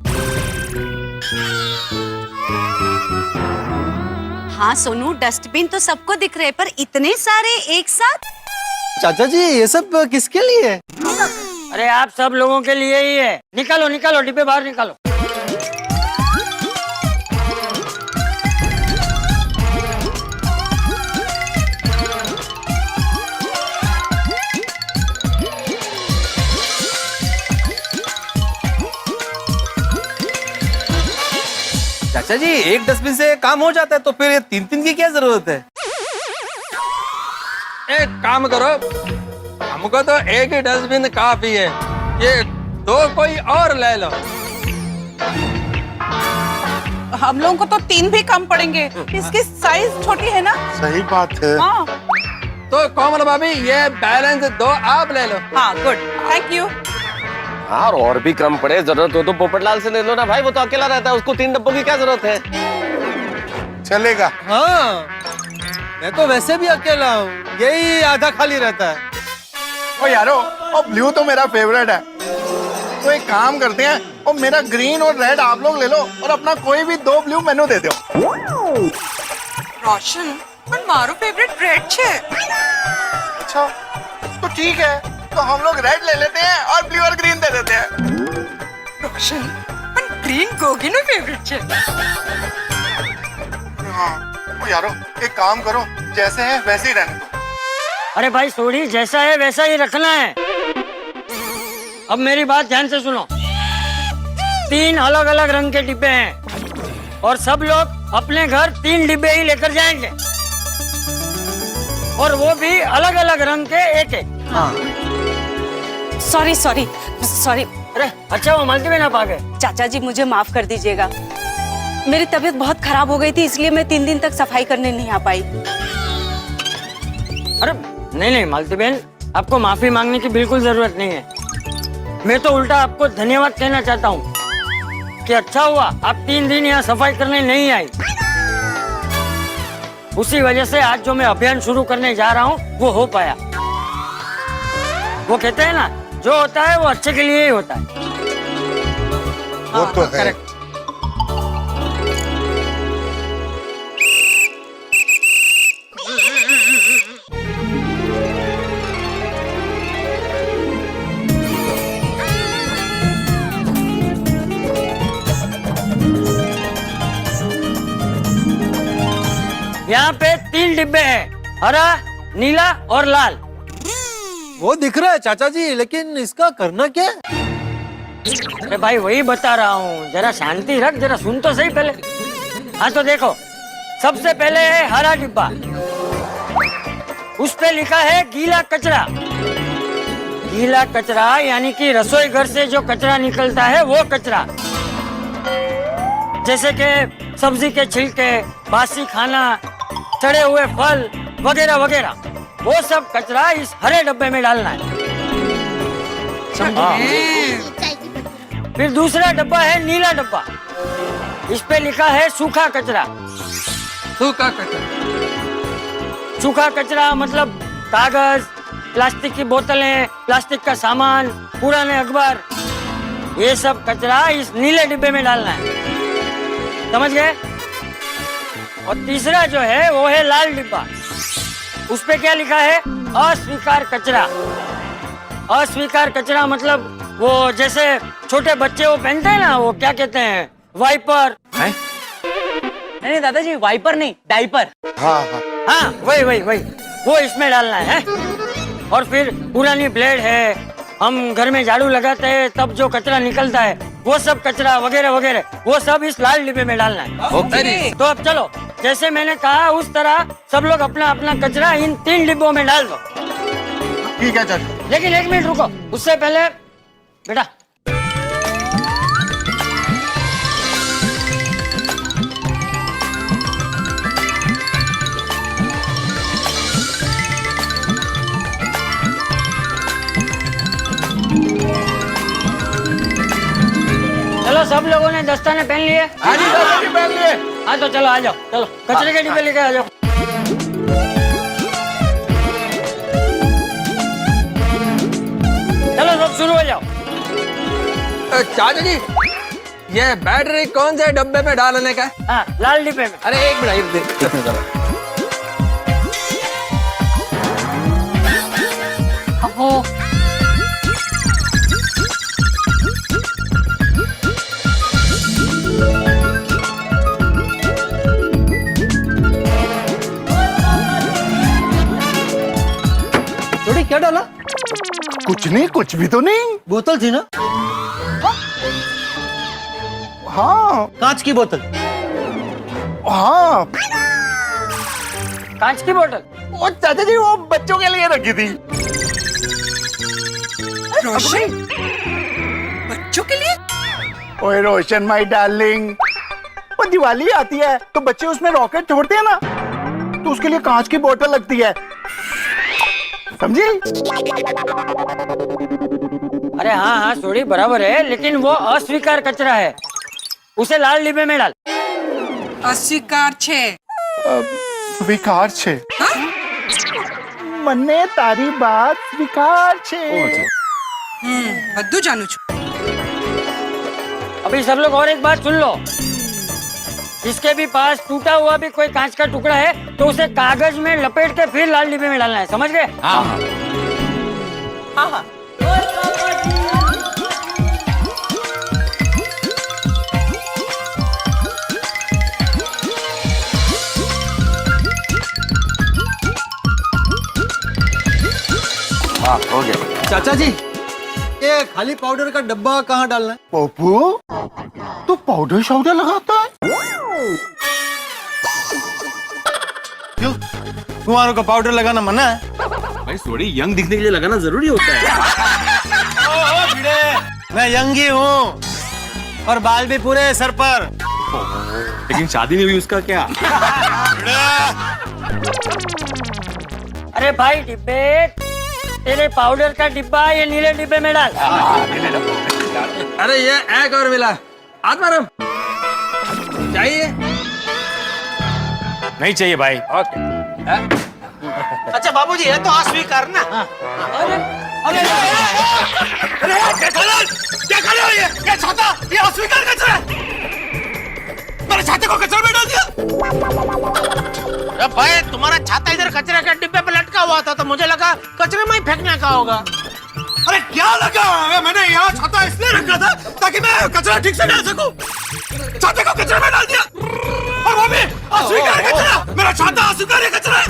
हाँ सोनू, डस्टबिन तो सबको दिख रहे, पर इतने सारे एक साथ? चाचा जी, ये सब किसके लिए है? अरे आप सब लोगों के लिए ही है। निकालो निकालो, डिब्बे बाहर निकालो। चाचा जी, एक डस्टबिन से काम हो जाता है, तो फिर ये 3-3 की क्या जरूरत है? एक काम करो, हमको तो एक ही डस्टबिन काफी है, ये 2 कोई और ले लो। हम लोगों को तो 3 भी कम पड़ेंगे, इसकी साइज छोटी है ना। सही बात है। हाँ तो कोमल भाभी, ये बैलेंस 2 आप ले लो। हाँ, गुड, थैंक यू। हाँ, और भी कम पड़े, जरूरत हो तो पोपटलाल से ले लो ना भाई, वो तो अकेला रहता है, उसको 3 डब्बों की क्या जरूरत है? चलेगा। हाँ, मैं तो वैसे भी अकेला हूँ, यही आधा खाली रहता है। ओ यारो, और ब्लू तो मेरा फेवरेट है, तो एक काम करते हैं, और मेरा ग्रीन और रेड आप लोग ले लो, और अपना कोई भी 2 ब्लू मेनू दे दो। रोशन, पर मारो फेवरेट रेड छे। अच्छा, तो ठीक है, तो हम लोग रेड ले लेते हैं और ब्लू और ग्रीन दे देते हैं। રોશન પણ ગ્રીન ગોગીનો ફેવરિટ છે. हाँ, ओ यारो एक काम करो, जैसे है वैसे ही रहने दो। अरे भाई सोडी, जैसा है वैसा ही रखना है। अब मेरी बात ध्यान से सुनो। 3 अलग अलग रंग के डिब्बे हैं और सब लोग अपने घर 3 डिब्बे ही लेकर जाएंगे और वो भी अलग अलग रंग के एक एक। Sorry sorry sorry. अरे अच्छा, वो मालती बहन आप आ गए। चाचा जी मुझे माफ कर दीजिएगा, मेरी तबीयत बहुत खराब हो गई थी इसलिए मैं 3 दिन तक सफाई करने नहीं आ पाई। अरे नहीं नहीं मालती बहन, आपको माफी मांगने की बिल्कुल जरूरत नहीं है। मैं तो उल्टा आपको धन्यवाद कहना चाहता हूँ कि अच्छा हुआ आप 3 दिन यहाँ सफाई करने नहीं आई। उसी वजह से आज जो मैं अभियान शुरू करने जा रहा हूँ वो हो पाया। वो कहते हैं ना, जो होता है वो अच्छे के लिए ही होता है। वो तो है। करेक्ट। यहाँ पे 3 डिब्बे हैं, हरा, नीला और लाल। वो दिख रहा है चाचा जी, लेकिन इसका करना क्या है? अरे भाई वही बता रहा हूँ, जरा शांति रख, जरा सुन तो सही पहले। हाँ तो देखो, सबसे पहले है हरा डिब्बा। उस पे लिखा है गीला कचरा। गीला कचरा यानी कि रसोई घर से जो कचरा निकलता है वो कचरा, जैसे कि सब्जी के छिलके, बासी खाना, सड़े हुए फल वगैरह वगैरह, वो सब कचरा इस हरे डब्बे में डालना है। फिर दूसरा डब्बा है नीला डब्बा। इस पे लिखा है सूखा कचरा। सूखा कचरा, सूखा कचरा मतलब कागज, प्लास्टिक की बोतलें, प्लास्टिक का सामान, पुराने अखबार, ये सब कचरा इस नीले डिब्बे में डालना है। समझ गए? और तीसरा जो है वो है लाल डिब्बा। उस पे क्या लिखा है? अस्वीकार कचरा। अस्वीकार कचरा मतलब वो जैसे छोटे बच्चे वो पहनते हैं ना, वो क्या कहते हैं, वाइपर। नहीं दादाजी, वाइपर नहीं, डाइपर। हाँ हाँ हाँ वही वही वही, वो इसमें डालना है। और फिर पुरानी ब्लेड है, हम घर में झाड़ू लगाते हैं तब जो कचरा निकलता है वो सब कचरा वगैरह वगैरह, वो सब इस लाल डिब्बे में डालना है। ओके। तो अब चलो, जैसे मैंने कहा उस तरह सब लोग अपना अपना कचरा इन 3 डिब्बों में डाल दो। ठीक है चाचा। लेकिन 1 मिनट रुको, उससे पहले बेटा चलो, सब लोगों ने दस्ताने पहन लिए? हाँ जी दादाजी पहन लिए। हाँ तो चलो आ जाओ, चलो कचरे के डिब्बे लेके आ जाओ। चलो सब शुरू हो जाओ। चाचा जी, ये बैटरी कौन से डब्बे में डालने का है? हाँ, लाल डिब्बे में। अरे एक मिनट देखने जरा। अहो, थोड़ी क्या डाला? कुछ नहीं, कुछ भी तो नहीं। बोतल थी ना? हाँ कांच की बोतल। हाँ। कांच की बोतल? वो चाचा जी वो बच्चों के लिए रखी थी। रोशन, बच्चों के लिए? ओए रोशन माय डार्लिंग, वो दिवाली आती है तो बच्चे उसमें रॉकेट छोड़ते हैं ना, तो उसके लिए कांच की बोतल लगती है, समझी? अरे हाँ हाँ सोडी बराबर है, लेकिन वो अस्वीकार कचरा है, उसे लाल डिब्बे में डाल। अस्वीकार छे। स्वीकार छे। मन्ने तारी बात स्वीकार छे। બધું જાણું છું। अभी सब लोग और एक बात सुन लो, जिसके भी पास टूटा हुआ भी कोई कांच का टुकड़ा है तो उसे कागज में लपेट के फिर लाल डिब्बे में डालना है, समझ गए? हाँ। हाँ हाँ हाँ हो गया। चाचा जी, ये खाली पाउडर का डब्बा कहाँ डालना है? पप्पू तो पाउडर शाउडर लगाता है? क्यों? कुंवारों को पाउडर लगाना मना है? भाई थोड़ी यंग दिखने के लिए लगाना जरूरी होता है। मैं यंग ही हूँ और बाल भी पूरे हैं सर पर। लेकिन शादी नहीं हुई उसका क्या? अरे भाई डिब्बे, तेरे पाउडर का डिब्बा ये नीले डिब्बे में डाल। अरे ये एक और मिला, आत्माराम चाहिए? नहीं चाहिए भाई। अच्छा बाबूजी ये तो अस्वीकार ना। अरे क्या कर रहे हो ये छाता, ये अस्वीकार कचरा है। मेरे छाते को कचरा में डाल दिया। अरे भाई तुम्हारा छाता इधर कचरे के डिब्बे पे लटका हुआ था तो मुझे लगा कचरे में ही फेंकने का होगा। अरे क्या लगा, मैंने यहाँ छाता इसलिए रखा था ताकि मैं कचरा ठीक से डाल सकूं। छाते को कचरे में डाल दिया और वो भी अस्वीकार कचरा। मेरा छाता अस्वीकार कचरा है।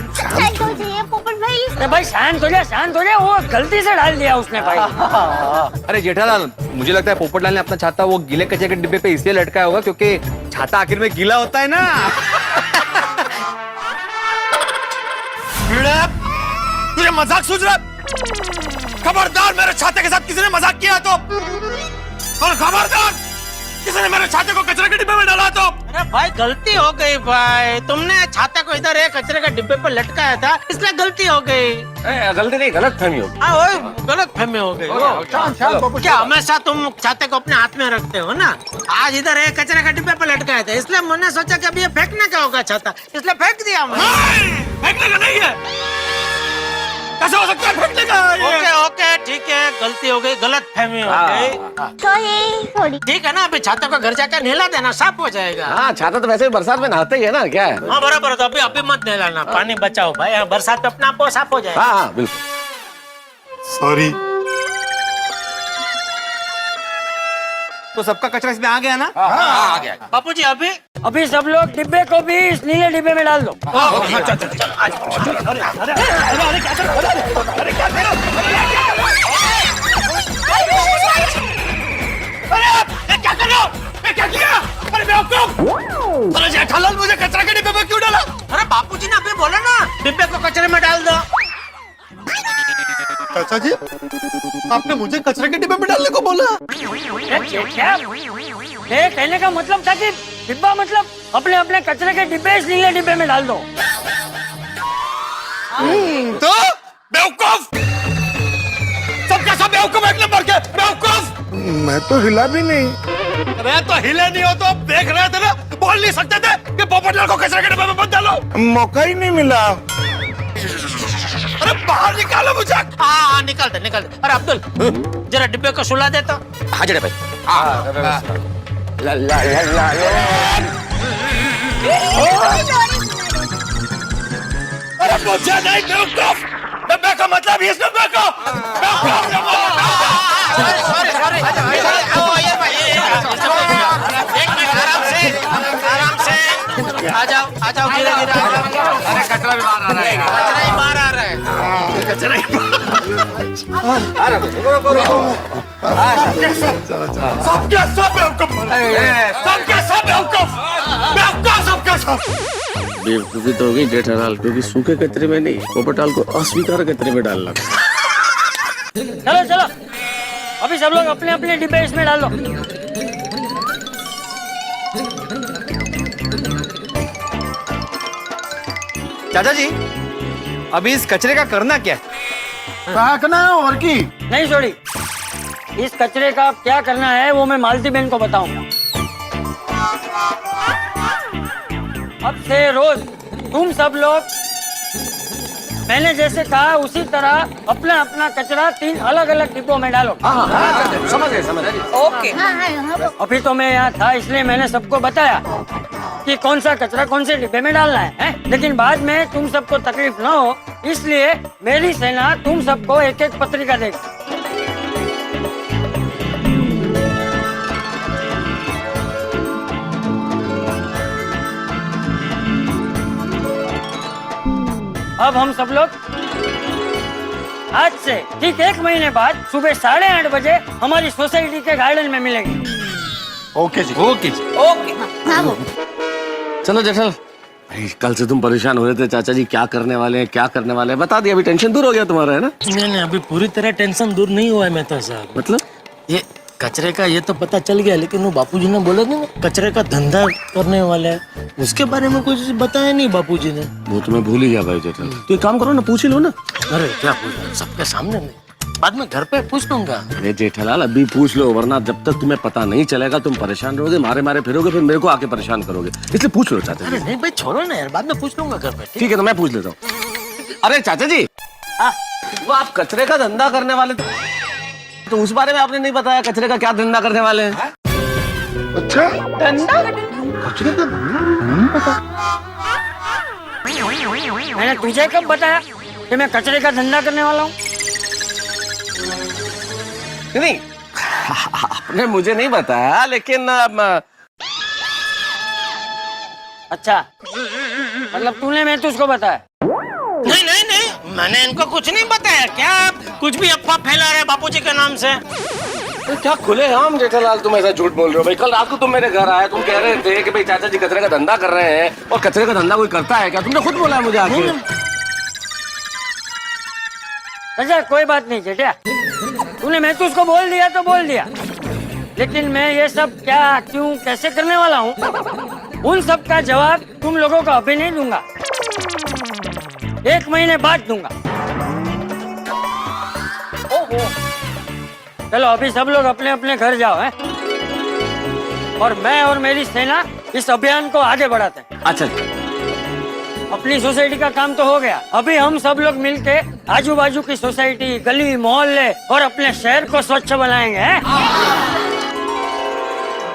अरे भाई शांत हो जा, वो गलती से डाल दिया उसने भाई। अरे जेठालाल, मुझे लगता है पोपटलाल ने अपना छाता वो गीले कचरे के डिब्बे पे इसलिए लटकाया होगा क्योंकि छाता आखिर में गीला होता है ना। तुझे मजाक सूझ रहा? खबरदार मेरे छाते के साथ किसी ने मजाक किया तो, और खबरदार किसी ने मेरे छाते को कचरे के डिब्बे में डाला तो। अरे भाई गलती हो गई भाई, तुमने छाते को इधर एक कचरे के डिब्बे पर लटकाया था इसलिए गलती हो गई। गलती नहीं, गलत फहमी होगी। हाँ वही गलत फहमी हो गई। क्या हमेशा तुम छाते को अपने हाथ में रखते हो ना? आज इधर एक कचरे के डिब्बे पर लटकाया था इसलिए मैंने सोचा कि अब ये फेंकने का होगा छाता, इसलिए फेंक दिया मैंने। फेंकने का नहीं है, कैसे हो सकता है फेंकने का? ओके ओके ठीक है, गलती हो गई, गलत फहमी हो गई। ठीक है ना, अभी छाता को घर जाकर नहला देना, साफ हो जाएगा। हाँ छाता तो वैसे भी बरसात में नहाते ही है ना, क्या है? हाँ बराबर, तो अभी मत नहलाना, पानी बचाओ भाई, हाँ, बरसात में अपना आप साफ हो जाएगा। हाँ बिल्कुल। सॉरी। तो सबका कचरा इसमें आ गया ना? आ गया। बापूजी अभी सब लोग डिब्बे को भी इस नीले डिब्बे में डाल दो। क्या कर रहे हो? क्या किया? अरे बेवकूफ! अरे जेठालाल मुझे कचरा के डिब्बे में क्यों डाला? अरे बापूजी ने अभी बोला ना डिब्बे को कचरे में डाल दो। चाचा जी, आपने मुझे कचरे के डिब्बे में डालने को बोला? क्या? ये कहने का मतलब था कि डिब्बा मतलब अपने अपने कचरे के डिब्बे इस नीले डिब्बे में डाल दो। तो बेवकूफ! सबका सब बेवकूफ, एक नंबर के बेवकूफ! मैं तो हिला भी नहीं। अरे तो हिले नहीं हो तो अब देख रहे थे ना, बोल नहीं सकते थे कि पोपटलाल को कचरे के डिब्बे में मत डालो। मौका ही नहीं मिला। अरे बाहर निकालो मुझे। हाँ निकाल दे। अरे अब्दुल जरा डिब्बे को सुला दे तो। हाँ जरा भाई। अरे मुझे नहीं बेवकूफ, डिब्बे का मतलब इस डिब्बे को सॉरी एक मिनट, आराम से आ जाओ धीरे धीरे। अरे कचरा भी बाहर आ रहा है। कचरा ही बाहर आ रहा है। कचरा ही सबके सब बेवकूफ, सबके सब बेवकूफ, सबके सब। बेवकूफी तो हो गई जेठालाल, क्योंकि सूखे कचरे में नहीं, पोपटलाल को अस्वीकार कचरे में डालना। चलो अभी सब लोग अपने अपने डिब्बे इसमें डाल दो। चाचा जी, अभी इस कचरे का करना क्या है? फेंकना है और की नहीं छोड़ी, इस कचरे का क्या करना है वो मैं मालती बहन को बताऊंगा। अब से रोज तुम सब लोग मैंने जैसे कहा उसी तरह अपना अपना कचरा 3 अलग अलग डिब्बों में डालो। समझ गए। ओके। अभी तो मैं यहाँ था इसलिए मैंने सबको बताया, कि कौन सा कचरा कौन से डिब्बे में डालना है? लेकिन बाद में तुम सबको तकलीफ ना हो, इसलिए मेरी सेना तुम सबको एक एक पत्रिका देगी। अब हम सब लोग आज से ठीक 1 महीने बाद सुबह 8:30 बजे हमारी सोसाइटी के गार्डन में मिलेंगे। ओके जी। ओके जी। ओके हाँ वो चलो जेठल, भाई कल से तुम परेशान हो रहे थे चाचा जी क्या करने वाले हैं क्या करने वाले हैं, बता दिया, अभी टेंशन दूर हो गया तुम्हारा, है ना? नहीं, अभी पूरी तरह टेंशन दूर नहीं हुआ है मेहता साहब। मतलब ये कचरे का ये तो पता चल गया, लेकिन वो बापूजी ने बोला था ना कचरे का धंधा करने वाला है, उसके बारे में कुछ बताया नहीं बापूजी ने। वो तो मैं भूल ही गया भाई जेठल। तो एक काम करो ना, पूछ ही लो ना। अरे क्या पूछना, सबके सामने नहीं, बाद में घर पे पूछ लूंगा। अरे जेठालाल अभी पूछ लो, वरना जब तक तुम्हें पता नहीं चलेगा तुम परेशान रहोगे, मारे मारे फिरोगे, फिर मेरे को आके परेशान करोगे, इसलिए पूछ लो चाचा जी। अरे नहीं भाई छोड़ो ना यार, बाद में पूछ लूंगा घर पे। ठीक है तो मैं पूछ लेता हूँ। अरे चाचा जी, वो आप कचरे का धंधा करने वाले थे, तो उस बारे में आपने नहीं बताया, कचरे का क्या धंधा करने वाले हैं? अच्छा धंधा? कचरे का मैंने तुझे कब बताया कि मैं कचरे का धंधा करने वाला हूँ? नहीं आपने मुझे नहीं बताया, लेकिन अच्छा मतलब तूने मैं तुझको बताया? नहीं नहीं नहीं, मैंने इनको कुछ नहीं बताया। क्या आप कुछ भी अफवाह फैला रहे बापूजी के नाम से? तो क्या खुले हम जेठालाल तुम ऐसा झूठ बोल रहे हो भाई? कल रात को तुम मेरे घर आए, तुम कह रहे थे कि भाई चाचा जी कचरे का धंधा कर रहे हैं, और कचरे का धंधा कोई करता है क्या? तुमने खुद बोला है मुझे आके। अच्छा कोई बात नहीं जेठिया, तूने मैं तो उसको बोल दिया तो बोल दिया, लेकिन मैं ये सब क्या क्यों कैसे करने वाला हूँ, उन सब का जवाब तुम लोगों को अभी नहीं दूंगा, 1 महीने बाद दूंगा। चलो अभी सब लोग अपने अपने घर जाओ हैं, और मैं और मेरी सेना इस अभियान को आगे बढ़ाते हैं। अच्छा अपनी सोसाइटी का काम तो हो गया, अभी हम सब लोग मिलके आजू बाजू की सोसाइटी, गली, मोहल्ले और अपने शहर को स्वच्छ बनाएंगे हैं?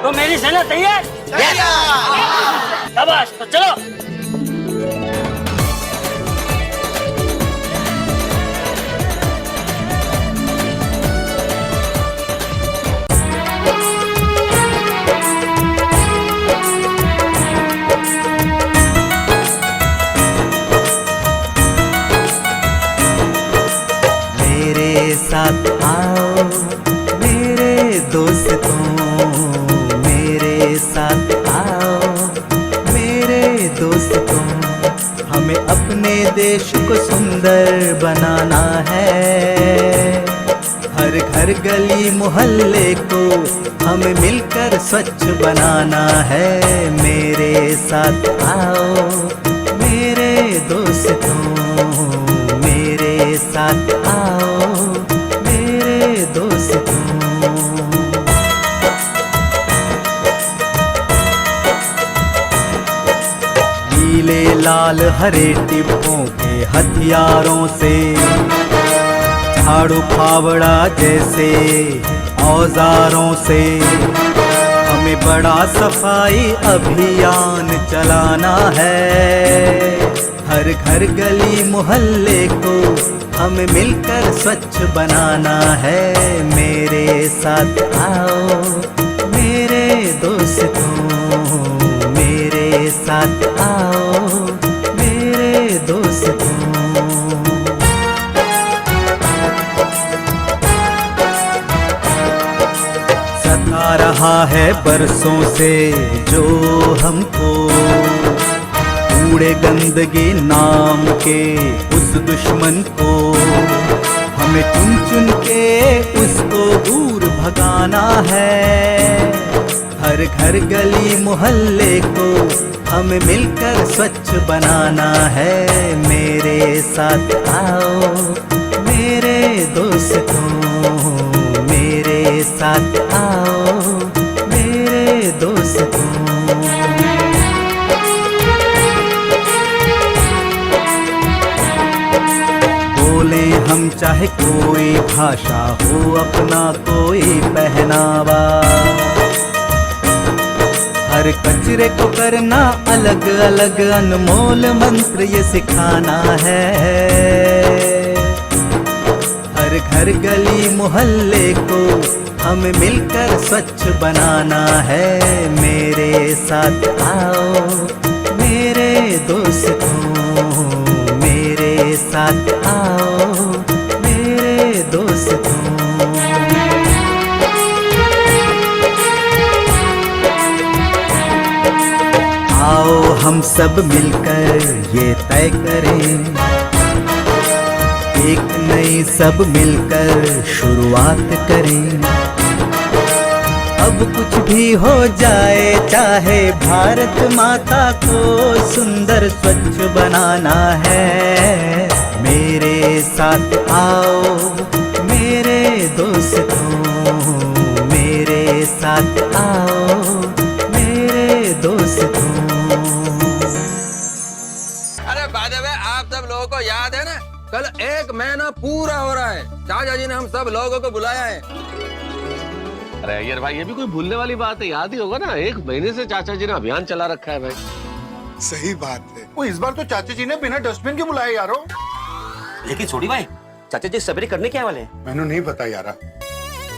तो मेरी सेना तैयार? शाबाश, तो चलो। साथ आओ मेरे दोस्तों, मेरे साथ आओ मेरे दोस्तों, हमें अपने देश को सुंदर बनाना है, हर घर गली मोहल्ले को हमें मिलकर स्वच्छ बनाना है। मेरे साथ आओ मेरे दोस्तों, मेरे साथ आओ मेरे दोस्तों। नीले लाल हरे टिब्बों के हथियारों से, झाड़ू फावड़ा जैसे औजारों से, हमें बड़ा सफाई अभियान चलाना है, हर घर गली मोहल्ले को हमें मिलकर स्वच्छ बनाना है। मेरे साथ आओ मेरे दोस्तों, मेरे साथ आओ मेरे दोस्तों। सता रहा है बरसों से जो हमको, कूड़े गंदगी नाम के उस दुश्मन को, हमें चुन चुन के उसको दूर भगाना है, हर घर गली मोहल्ले को हमें मिलकर स्वच्छ बनाना है। मेरे साथ आओ मेरे दोस्तों, मेरे साथ आओ मेरे दोस्तों। बोले हम चाहे कोई भाषा हो, अपना कोई पहनावा, हर हर कचरे को करना अलग अलग अनमोल मंत्र ये सिखाना है। हर घर गली मोहल्ले को हमें मिलकर स्वच्छ बनाना है। मेरे साथ आओ मेरे दोस्तों, मेरे साथ आओ मेरे दोस्तों। आओ हम सब मिलकर ये तय करें, एक नई सब मिलकर शुरुआत करें। अब कुछ भी हो जाए चाहे भारत माता को सुंदर स्वच्छ बनाना है। मेरे साथ आओ मेरे दोस्तों, मेरे साथ आओ मेरे दोस्तों। अरे बाय द वे, आप सब लोगों को याद है ना, कल 1 महीना पूरा हो रहा है, चाचा जी ने हम सब लोगों को बुलाया है। अरे अय्यर भाई, ये भी कोई भूलने वाली बात है, याद ही होगा ना, 1 महीने से चाचा जी ने अभियान चला रखा है भाई। सही बात है। वो इस बार तो चाचा जी ने बिना डस्टबिन के बुलाया यारो। लेकिन छोटी भाई, चाचा जी सवेरे करने क्या वाले हैं? मैंने नहीं पता यारा।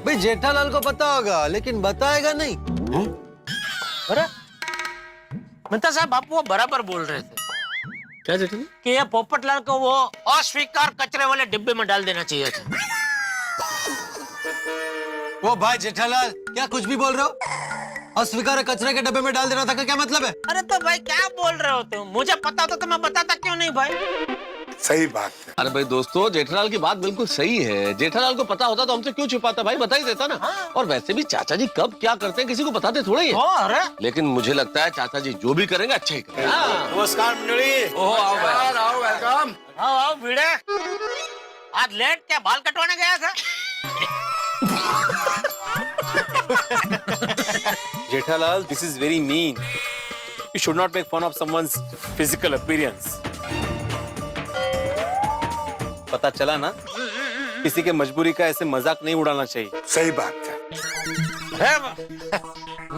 भाई जेठालाल को पता होगा लेकिन बताएगा नहीं। अरे मेहता साहब, आप वो बराबर बोल रहे थे क्या जेठालाल? कि ये पोपटलाल को वो अस्वीकार कचरे वाले डिब्बे में डाल देना चाहिए था। वो भाई जेठालाल, क्या कुछ भी बोल रहे हो? अस्वीकार कचरे के डब्बे में डाल देना था का क्या मतलब है? अरे तो भाई क्या बोल रहे हो तुम? मुझे पता होता तो मैं बताता क्यों नहीं भाई? सही बात है। अरे भाई दोस्तों, जेठालाल की बात बिल्कुल सही है। जेठालाल को पता होता तो हमसे क्यों छुपाता भाई, बता ही देता ना। और वैसे भी चाचा जी कब क्या करते हैं किसी को बताते थोड़ा ही है। अरे लेकिन मुझे लगता है चाचा जी जो भी करेंगे अच्छा ही करेंगे। नमस्कार मंडली। ओहो, आओ भाई, आओ, वेलकम। आओ भिड़े, आज लेट क्या बाल कटवाने गया था? Jethalal, this is very mean. You should not make fun of someone's physical appearance. पता चला ना, किसी के मजबूरी का ऐसे मजाक नहीं उड़ाना चाहिए। सही बात है।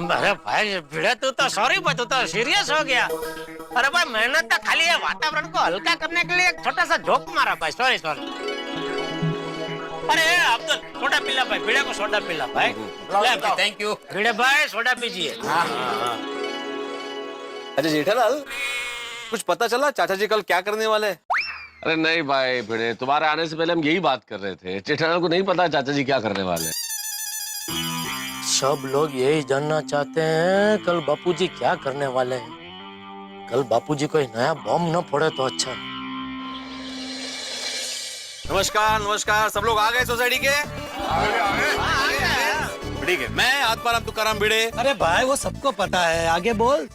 अरे भाई भिड़े, तू तो सॉरी भाई, तू तो सीरियस हो गया। अरे भाई मैंने तो खाली ये वातावरण को हल्का करने के लिए एक छोटा सा जोक मारा भाई, सॉरी सॉरी। अरे अब्दुल, सोडा पिला भाई, भिड़े को सोडा पिला भाई। Thank you. भिड़े भाई सोडा पीजिए। अच्छा जेठालाल, कुछ पता चला चाचा जी कल क्या करने वाले हैं? अरे नहीं भाई भिड़े, तुम्हारे आने से पहले हम यही बात कर रहे थे। जेठालाल को नहीं पता चाचा जी क्या करने वाले हैं। सब लोग यही जानना चाहते हैं कल बापूजी क्या करने वाले हैं। कल बापूजी कोई नया बम न फोड़े तो अच्छा। नमस्कार नमस्कार, सब लोग आ गए सोसाइटी के? ठीक है, मैं आत्माराम तुकाराम भिड़े। अरे भाई वो सबको पता है, आगे बोल।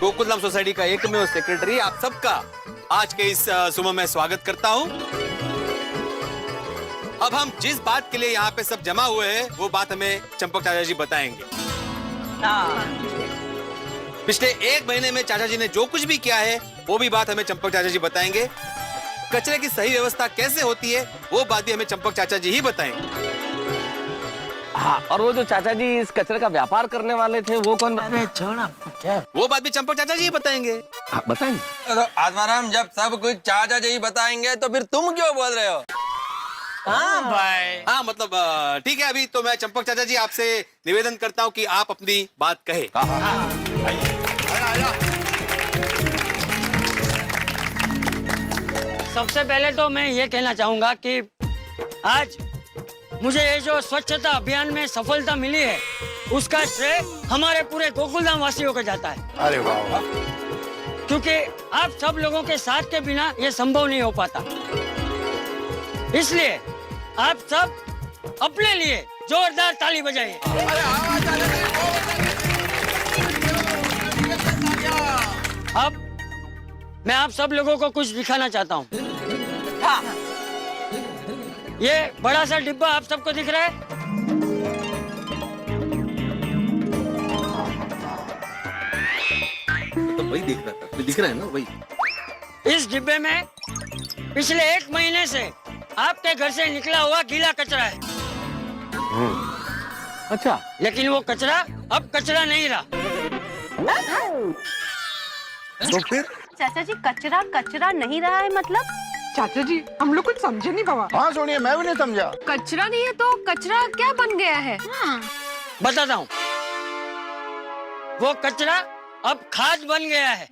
गोकुलधाम सोसाइटी का एकमेव सेक्रेटरी आप सबका आज के इस सुबह में स्वागत करता हूँ। अब हम जिस बात के लिए यहाँ पे सब जमा हुए हैं वो बात हमें चंपक चाचा जी बताएंगे। पिछले 1 महीने में चाचा जी ने जो कुछ भी किया है वो भी बात हमें चंपक चाचा जी बताएंगे। कचरे की सही व्यवस्था कैसे होती है वो बात भी हमें चंपक चाचा जी ही बताएंगे। हाँ, और वो जो चाचा जी इस कचरे का व्यापार करने वाले थे वो कौन? अरे छोड़ा क्या, वो बात भी चंपक चाचा जी ही बताएंगे। हाँ, बताएंगे। तो आत्माराम, जब सब कुछ चाचा जी ही बताएंगे तो फिर तुम क्यों बोल रहे हो? हाँ भाई। हाँ मतलब ठीक है, अभी तो मैं चंपक चाचा जी आपसे निवेदन करता हूँ कि आप अपनी बात कहे। सबसे पहले तो मैं ये कहना चाहूंगा कि आज मुझे ये जो स्वच्छता अभियान में सफलता मिली है उसका श्रेय हमारे पूरे गोकुलधाम वासियों को जाता है। अरे वाह वाह। क्योंकि आप सब लोगों के साथ के बिना ये संभव नहीं हो पाता। इसलिए आप सब अपने लिए जोरदार ताली बजाइए। अब मैं आप सब लोगों को कुछ दिखाना चाहता हूँ। ये बड़ा सा डिब्बा आप सबको दिख रहा है? तो वही दिख रहा है ना वही। इस डिब्बे में पिछले 1 महीने से आपके घर से निकला हुआ गीला कचरा है। अच्छा, लेकिन वो कचरा अब कचरा नहीं रहा। तो फिर चाचा जी कचरा कचरा नहीं रहा है मतलब? चाचा जी हम लोग कुछ समझे नहीं बाबा। हाँ सोनिया, मैं भी नहीं समझा। कचरा नहीं है तो कचरा क्या बन गया है? बताता हूँ, वो कचरा अब खाद बन गया है।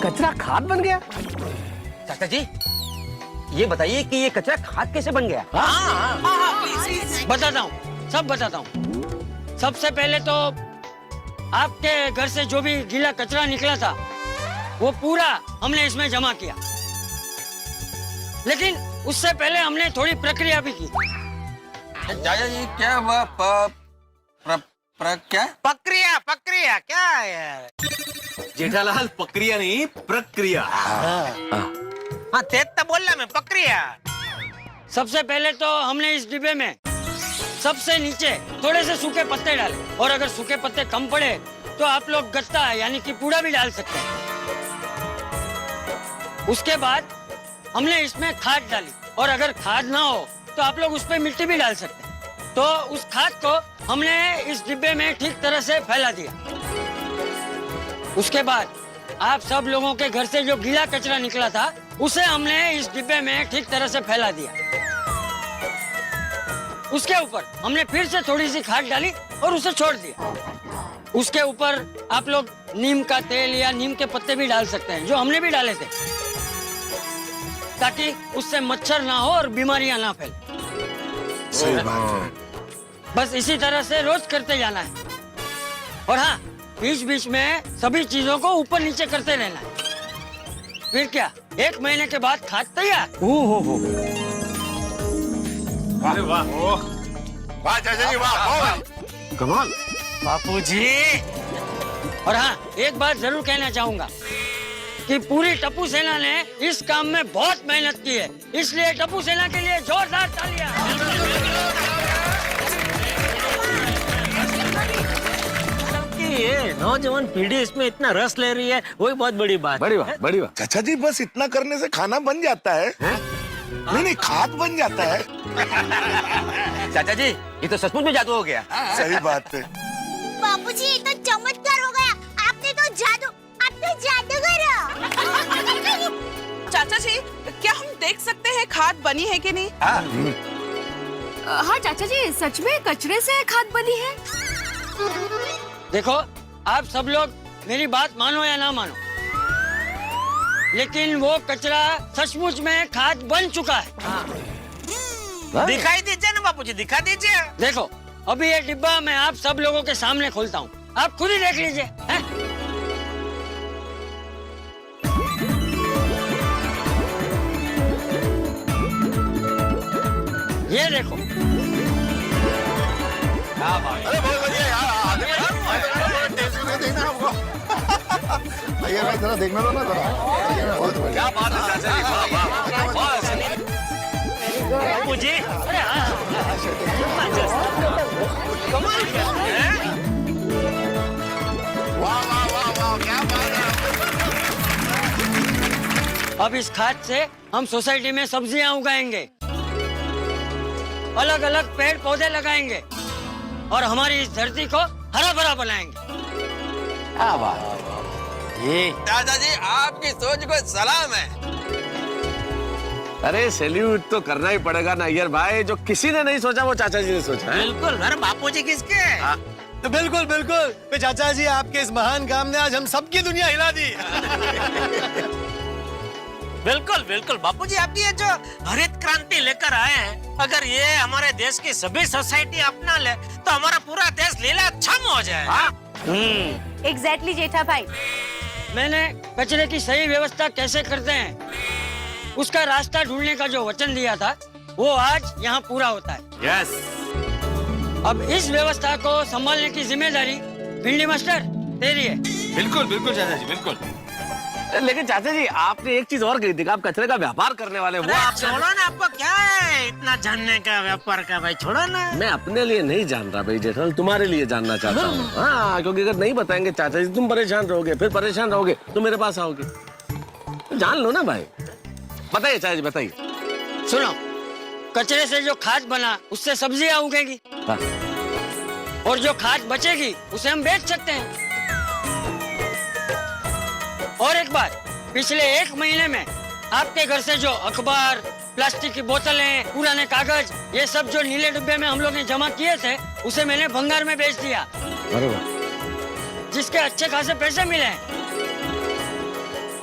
कचरा खाद बन गया? चाचा जी ये बताइए कि ये कचरा खाद कैसे बन गया? बताता हूँ, सब बताता हूँ। सबसे पहले तो आपके घर से जो भी गीला कचरा निकला था वो पूरा हमने इसमें जमा किया, लेकिन उससे पहले हमने थोड़ी प्रक्रिया भी की। चाचा जी क्या हुआ? क्या प्रक्रिया प्रक्रिया क्या है? जेठालाल प्रक्रिया नहीं, प्रक्रिया। हाँ तेज तो बोल रहा मैं, प्रक्रिया। सबसे पहले तो हमने इस डिब्बे में सबसे नीचे थोड़े से सूखे पत्ते डाले, और अगर सूखे पत्ते कम पड़े तो आप लोग गत्ता यानी कि कूड़ा भी डाल सकते हैं। उसके बाद हमने इसमें खाद डाली, और अगर खाद ना हो तो आप लोग उस पर मिट्टी भी डाल सकते हैं। तो उस खाद को हमने इस डिब्बे में ठीक तरह से फैला दिया। उसके बाद आप सब लोगों के घर से जो गीला कचरा निकला था उसे हमने इस डिब्बे में ठीक तरह से फैला दिया। उसके ऊपर हमने फिर से थोड़ी सी खाद डाली और उसे छोड़ दिया। उसके ऊपर आप लोग नीम का तेल या नीम के पत्ते भी डाल सकते हैं, जो हमने भी डाले थे, ताकि उससे मच्छर ना हो और बीमारियां ना फैले। सही बात है। बस इसी तरह से रोज करते जाना है। और हाँ, बीच बीच में सभी चीजों को ऊपर नीचे करते रहना है। फिर क्या, 1 महीने के बाद खाद तैयार। अरे वाह, वाह चाचा जी, वाह। कमाल। बापूजी। और हाँ, एक बात जरूर कहना चाहूंगा कि पूरी टप्पू सेना ने इस काम में बहुत मेहनत की है, इसलिए टप्पू सेना के लिए जोरदार तालियां। ये नौजवान पीढ़ी इसमें इतना रस ले रही है, वही बहुत बड़ी बात। बड़ी बात, बड़ी बात। चाचा जी बस इतना करने से खाना बन जाता है? नहीं नहीं, खाद बन जाता है। चाचा जी ये तो सचमुच में जादू हो गया। सही बात है। बापूजी ये तो चमत्कार हो गया। आपने तो जादूगर हो। चाचा जी क्या हम देख सकते हैं खाद बनी है कि नहीं? हाँ चाचा जी, सच में कचरे से खाद बनी है। देखो, आप सब लोग मेरी बात मानो या ना मानो, लेकिन वो कचरा सचमुच में खाद बन चुका है। दिखाई दीजिए ना बापूजी, दिखा दीजिए। देखो, अभी ये डिब्बा मैं आप सब लोगों के सामने खोलता हूँ, आप खुद ही देख लीजिए। ये देखो। अरे बहुत बढ़िया यार, देखना हमको। भैया भाई जरा देखना दो ना जरा। बहुत बढ़िया। क्या बात है चाचा जी, वाह वाह, वाह। बापूजी, अरे हाँ, कमाल किया। वाह वाह वाह वाह, क्या बात है। अब इस खाद से हम सोसाइटी में सब्जियां उगाएंगे, अलग अलग पेड़ पौधे लगाएंगे, और हमारी इस धरती को हरा भरा बनाएंगे। क्या बात। ये दादा जी आपकी सोच को सलाम है। अरे सैल्यूट तो करना ही पड़ेगा नायर भाई, जो किसी ने नहीं सोचा वो चाचा जी ने सोचा है। बिल्कुल। अरे बापूजी किसके? तो बिल्कुल बिल्कुल, तो चाचा जी आपके इस महान काम ने आज हम सबकी दुनिया हिला दी। बिल्कुल बिल्कुल बापूजी, आप ये जो हरित क्रांति लेकर आए हैं, अगर ये हमारे देश की सभी सोसाइटी अपना ले तो हमारा पूरा देश लीलाछम हो जाए। एग्जैक्टली जेठा भाई। मैंने कचरे की सही व्यवस्था कैसे करते हैं उसका रास्ता ढूंढने का जो वचन दिया था वो आज यहाँ पूरा होता है। यस। अब इस व्यवस्था को संभालने की जिम्मेदारी भिंडी मास्टर तेरी है। बिल्कुल बिल्कुल चाचा जी, बिल्कुल। लेकिन चाचा जी आपने एक चीज और कही थी कि आप कचरे का व्यापार करने वाले हो। वो आप छोड़ो ना, आपको क्या है इतना जानने का व्यापार का? भाई छोड़ो ना। मैं अपने लिए नहीं जान रहा भाई जेठालाल, तुम्हारे लिए जानना चाहता हूँ। हाँ, क्योंकि अगर नहीं बताएंगे चाचा जी तुम परेशान रहोगे, फिर परेशान रहोगे तो मेरे पास आओगे। तो जान लो ना भाई। बताइए चाचा जी, बताइए। सुनो, कचरे से जो खाद बना उससे सब्जियां उगेगी हाँ। और जो खाद बचेगी उसे हम बेच सकते हैं। और एक बात, पिछले 1 महीने में आपके घर से जो अखबार, प्लास्टिक की बोतलें, पुराने कागज, ये सब जो नीले डिब्बे में हम लोग ने जमा किए थे उसे मैंने भंगार में बेच दिया। अरे वाह। जिसके अच्छे खासे पैसे मिले हैं,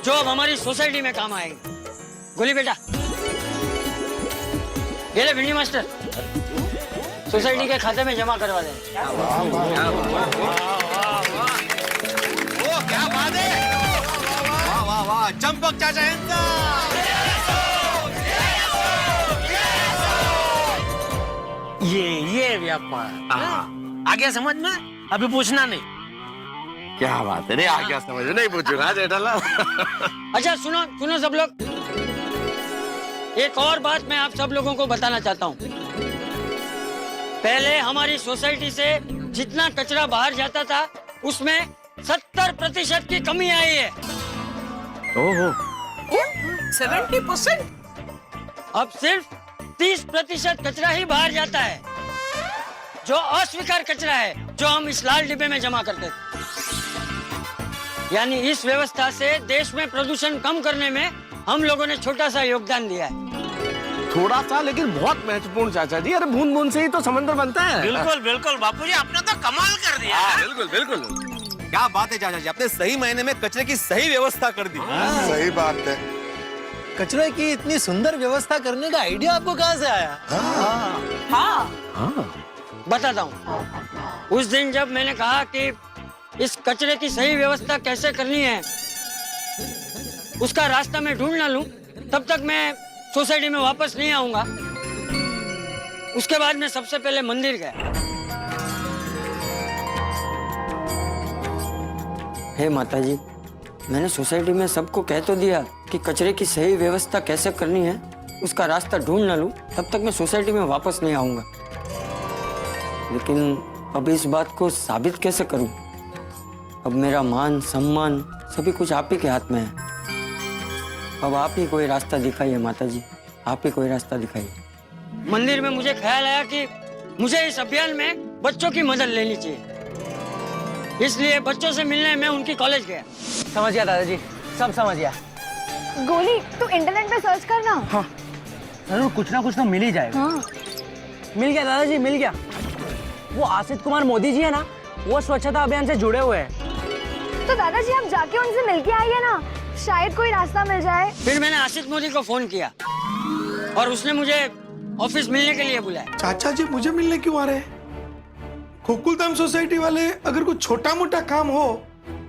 जो अब हमारी सोसाइटी में काम आएंगे। गोली बेटा, ये ले भिंडी मास्टर, सोसाइटी के खाते में जमा करवा दे। क्या बात है, वाह वाह वाह, चंपक चाचा ये व्यापार आ गया समझ में? अभी पूछना नहीं। क्या बात है, नहीं आ गया समझ में, नहीं पूछूंगा जेठालाल। अच्छा सुनो सुनो सब लोग, एक और बात मैं आप सब लोगों को बताना चाहता हूँ। पहले हमारी सोसाइटी से जितना कचरा बाहर जाता था उसमें 70% की कमी आई है। ओहो, 70%? अब सिर्फ 30% कचरा ही बाहर जाता है, जो अस्वीकार कचरा है, जो हम इस लाल डिब्बे में जमा करते थे। यानी इस व्यवस्था से देश में प्रदूषण कम करने में हम लोगों ने छोटा सा योगदान दिया है। थोड़ा सा लेकिन बहुत महत्वपूर्ण चाचा जी। अरे बूंद बूंद से ही तो समंदर बनता है। बिल्कुल बिल्कुल बापूजी, आपने तो कमाल कर दिया। बिल्कुल बिल्कुल, क्या बात है चाचा जी, आपने सही महीने में कचरे की सही व्यवस्था कर दी। सही बात है। कचरे की इतनी सुंदर व्यवस्था करने का आइडिया आपको कहाँ से आया? बताता हूँ। उस दिन जब मैंने कहा कि इस कचरे की सही व्यवस्था कैसे करनी है, उसका रास्ता मैं ढूंढ ना लूं, तब तक मैं सोसाइटी में वापस नहीं आऊंगा। उसके बाद मैं सबसे पहले मंदिर गया। हे माताजी, मैंने सोसाइटी में सबको कह तो दिया कि कचरे की सही व्यवस्था कैसे करनी है, उसका रास्ता ढूंढ ना लूं, तब तक मैं सोसाइटी में वापस नहीं आऊंगा। लेकिन अब इस बात को साबित कैसे करूं? अब मेरा मान सम्मान सभी कुछ आप ही के हाथ में है। अब आप ही कोई रास्ता दिखाइए माताजी, आप ही कोई रास्ता दिखाइए। मंदिर में मुझे ख्याल आया कि मुझे इस अभियान में बच्चों की मदद लेनी चाहिए, इसलिए बच्चों से मिलने में उनकी कॉलेज गया। समझ गया दादाजी, सब समझ गया। गोली तू इंटरनेट पे सर्च करना। हाँ जरूर, कुछ ना कुछ तो मिल ही जाएगा। हाँ। मिल गया दादाजी, मिल गया। वो आसित कुमार मोदी जी है ना, वो स्वच्छता अभियान से जुड़े हुए हैं। तो दादाजी आप जाके उनसे मिलके आइए ना, शायद कोई रास्ता मिल जाए। फिर मैंने आसित मोदी को फोन किया और उसने मुझे ऑफिस मिलने के लिए बुलाया। चाचा जी मुझे मिलने क्यों आ रहे हैं? गोकुलधाम सोसाइटी वाले अगर कुछ छोटा मोटा काम हो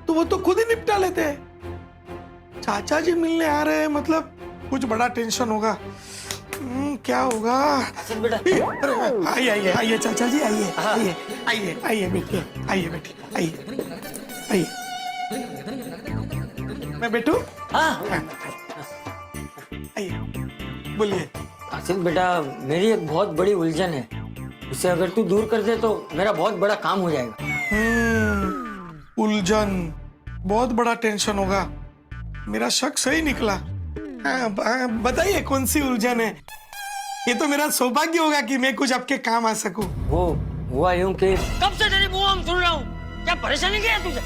तो वो तो खुद ही निपटा लेते हैं। चाचा जी मिलने आ रहे हैं मतलब कुछ बड़ा टेंशन होगा। क्या होगा? बेटा, आइए आइए आइए चाचा जी, आइए आइए आइए आइए बैठिए, आइए बैठिए, आइए आइए। मैं बैठूं? हाँ। आइए बोलिए। आसित बेटा, मेरी एक बहुत बड़ी उलझन है, उसे अगर तू दूर कर दे तो मेरा बहुत बड़ा काम हो जाएगा। उलझन, बहुत बड़ा टेंशन होगा। मेरा शक सही निकला। बताइए कौन सी उलझन है? ये तो मेरा सौभाग्य होगा कि मैं कुछ आपके काम आ सकूं। वो हुआ यूं कि कब से तेरी बुआ हम सुन रहा हूँ, क्या परेशानी क्या है तुझे?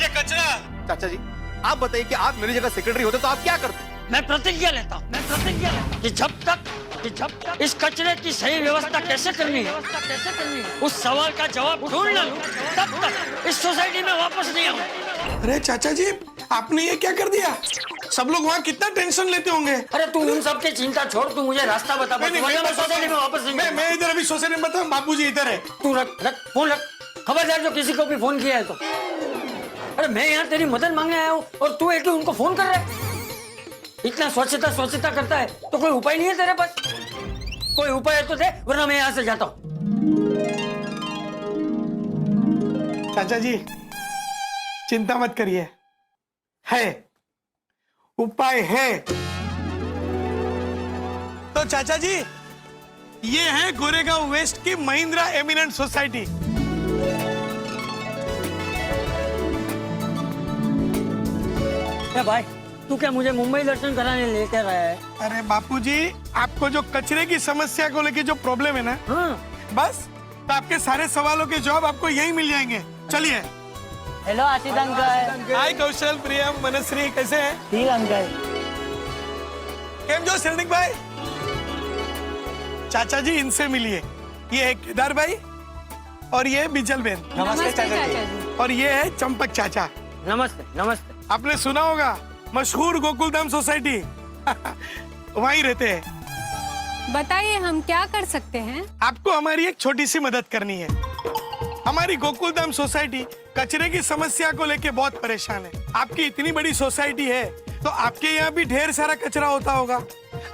ये कचरा। चाचा जी आप बताइए कि आप मेरी जगह सेक्रेटरी होते तो आप क्या करते? मैं प्रतिज्ञा लेता हूँ कि जब तक इस कचरे की सही व्यवस्था कैसे करनी है, उस सवाल का जवाब ढूंढ ना लूं, तब तक इस सोसाइटी में वापस नहीं आऊंगा। अरे चाचा जी आपने ये क्या कर दिया? सब लोग वहाँ कितना टेंशन लेते होंगे। अरे तू उन सब की चिंता छोड़, तू मुझे रास्ता बता। मैं सोसाइटी में वापस नहीं। मैं इधर अभी सोसाइटी में बताऊँ, बापूजी इधर है। तू रख फोन रख, खबरदार जो किसी को भी फोन किया है तो। अरे मैं यहाँ तेरी मदद मांगने आया हूँ और तू एक ही उनको फोन कर रहा है। इतना स्वच्छता करता है तो कोई उपाय नहीं है तेरे पास? कोई उपाय है तो दे, वरना मैं यहाँ से जाता हूँ। चाचा जी चिंता मत करिए, है उपाय है। तो चाचा जी ये है गोरेगांव वेस्ट की महिंद्रा एमिनेंट सोसाइटी। भाई तू क्या मुझे मुंबई दर्शन कराने लेकर आया है? अरे बापूजी, आपको जो कचरे की समस्या को लेके जो प्रॉब्लम है ना, बस तो आपके सारे सवालों के जवाब आपको यही मिल जाएंगे। चलिए। हेलो आशीष अंकल। हाय कौशल, प्रियम, मनश्री, कैसे हैं? ठीक अंकल। केम जो सिरनिक भाई? चाचा जी, इनसे मिलिए। ये है केदार भाई और ये है बिजल बेन। नमस्ते चाचा जी। और ये है चंपक चाचा। नमस्ते नमस्ते। आपने सुना होगा मशहूर गोकुलधाम सोसाइटी वहीं रहते हैं। बताइए हम क्या कर सकते हैं? आपको हमारी एक छोटी सी मदद करनी है। हमारी गोकुलधाम सोसाइटी कचरे की समस्या को लेके बहुत परेशान है। आपकी इतनी बड़ी सोसाइटी है तो आपके यहाँ भी ढेर सारा कचरा होता होगा।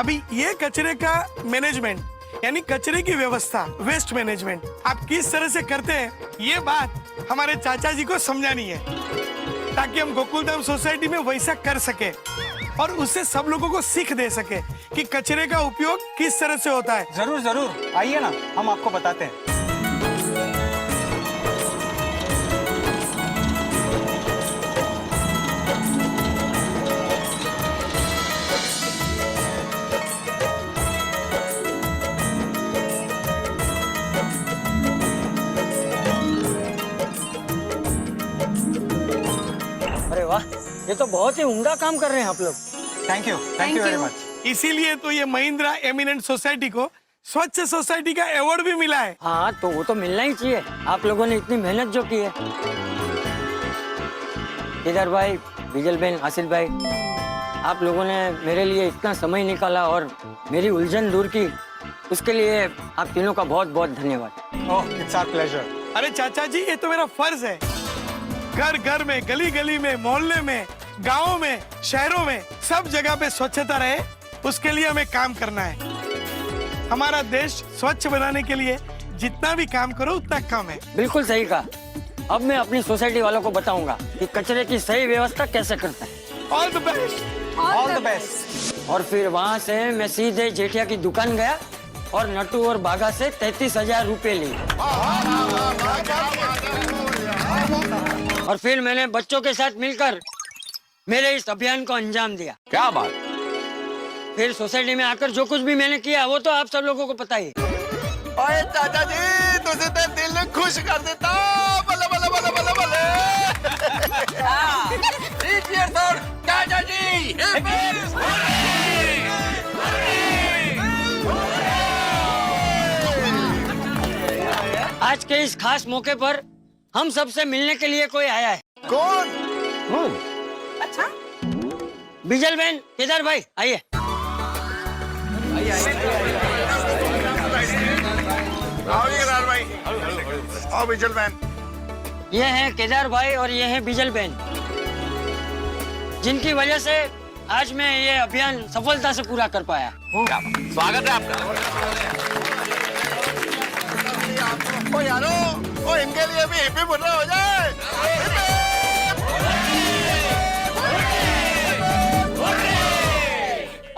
अभी ये कचरे का मैनेजमेंट यानी कचरे की व्यवस्था, वेस्ट मैनेजमेंट आप किस तरह से करते हैं, ये बात हमारे चाचा जी को समझानी है ताकि हम गोकुलधाम सोसाइटी में वैसा कर सके और उससे सब लोगों को सीख दे सके कि कचरे का उपयोग किस तरह से होता है। जरूर जरूर, आइए ना, हम आपको बताते हैं। अरे वाह, ये तो बहुत ही उम्दा काम कर रहे हैं आप लोग। Thank you very much. इसीलिए तो ये महिंद्रा एमिनेंट सोसाइटी को स्वच्छ सोसाइटी का अवार्ड भी मिला है। हाँ, तो वो तो मिलना ही चाहिए। आप लोगों ने इतनी मेहनत जो की है। केदार भाई, बिजल बेन, आसिफ भाई, आप लोगों ने मेरे लिए इतना समय निकाला और मेरी उलझन दूर की, उसके लिए आप तीनों का बहुत बहुत धन्यवाद। ओह, इट्स आवर प्लेजर। अरे चाचा जी, ये तो मेरा फर्ज है। घर घर में, गली गली में, मोहल्ले में, गाँव में, शहरों में, सब जगह पे स्वच्छता रहे, उसके लिए हमें काम करना है। हमारा देश स्वच्छ बनाने के लिए जितना भी काम करो उतना कम है। बिल्कुल सही कहा। अब मैं अपनी सोसाइटी वालों को बताऊंगा कि कचरे की सही व्यवस्था कैसे करता है। All the best. All the best. और फिर वहाँ से मैं सीधे जेठिया की दुकान गया और नटू और बागा से 33,000 रुपए लिए। और फिर मैंने बच्चों के साथ मिलकर मेरे इस अभियान को अंजाम दिया। क्या बात? फिर सोसाइटी में आकर जो कुछ भी मैंने किया वो तो आप सब लोगों को पता ही। ओए चाचा जी, तुझे तो दिल खुश कर देता। बल्ले बल्ले बल्ले बल्ले बल्ले। चाचा जी। आज के इस खास मौके पर हम सबसे मिलने के लिए कोई आया है। कौन? अच्छा, बिजल बेन, केदार भाई, आइए। आओ केदार भाई, आओ बिजल बेन। ये हैं केदार भाई और ये हैं बिजल बेन, जिनकी वजह से आज मैं ये अभियान सफलता से पूरा कर पाया। स्वागत है आपका। ओ यारो, ओ इनके लिए भी हिप्पी बुर्रा हो जाए।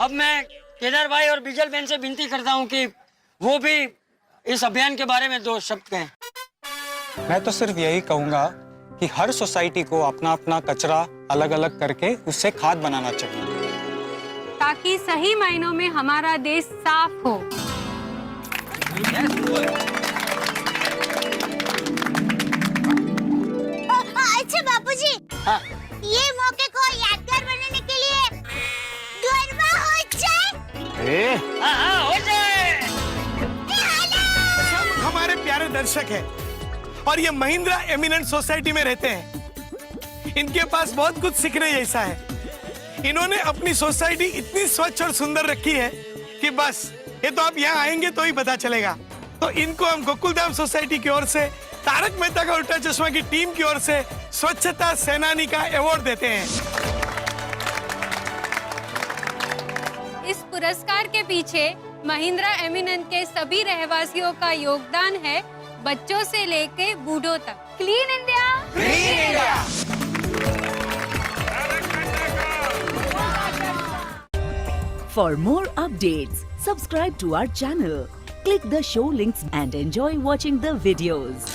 अब मैं केदार भाई और बिजल बेन से विनती करता हूँ कि वो भी इस अभियान के बारे में 2 शब्द कहें। मैं तो सिर्फ यही कहूंगा कि हर सोसाइटी को अपना अपना कचरा अलग अलग करके उससे खाद बनाना चाहिए, ताकि सही मायनों में हमारा देश साफ हो। अच्छा बापूजी, हाँ। ये मौके को यादगार बनाने के लिए गरबा हो जाए। हाँ, हो जाए। सब हमारे प्यारे दर्शक हैं और ये महिंद्रा एमिनेंट सोसाइटी में रहते हैं। इनके पास बहुत कुछ सीखने जैसा है। इन्होंने अपनी सोसाइटी इतनी स्वच्छ और सुंदर रखी है कि बस ये तो आप यहाँ आएंगे तो ही पता चलेगा। तो इनको हम गोकुलधाम सोसाइटी की ओर से, तारक मेहता का उल्टा चश्मा की टीम की ओर से स्वच्छता सेनानी का अवार्ड देते हैं। इस पुरस्कार के पीछे महिंद्रा एमिनेंट के सभी रहवासियों का योगदान है, बच्चों से लेके बूढ़ों तक। Clean India, green India. For more updates, subscribe to our channel, click the show links and enjoy watching the videos.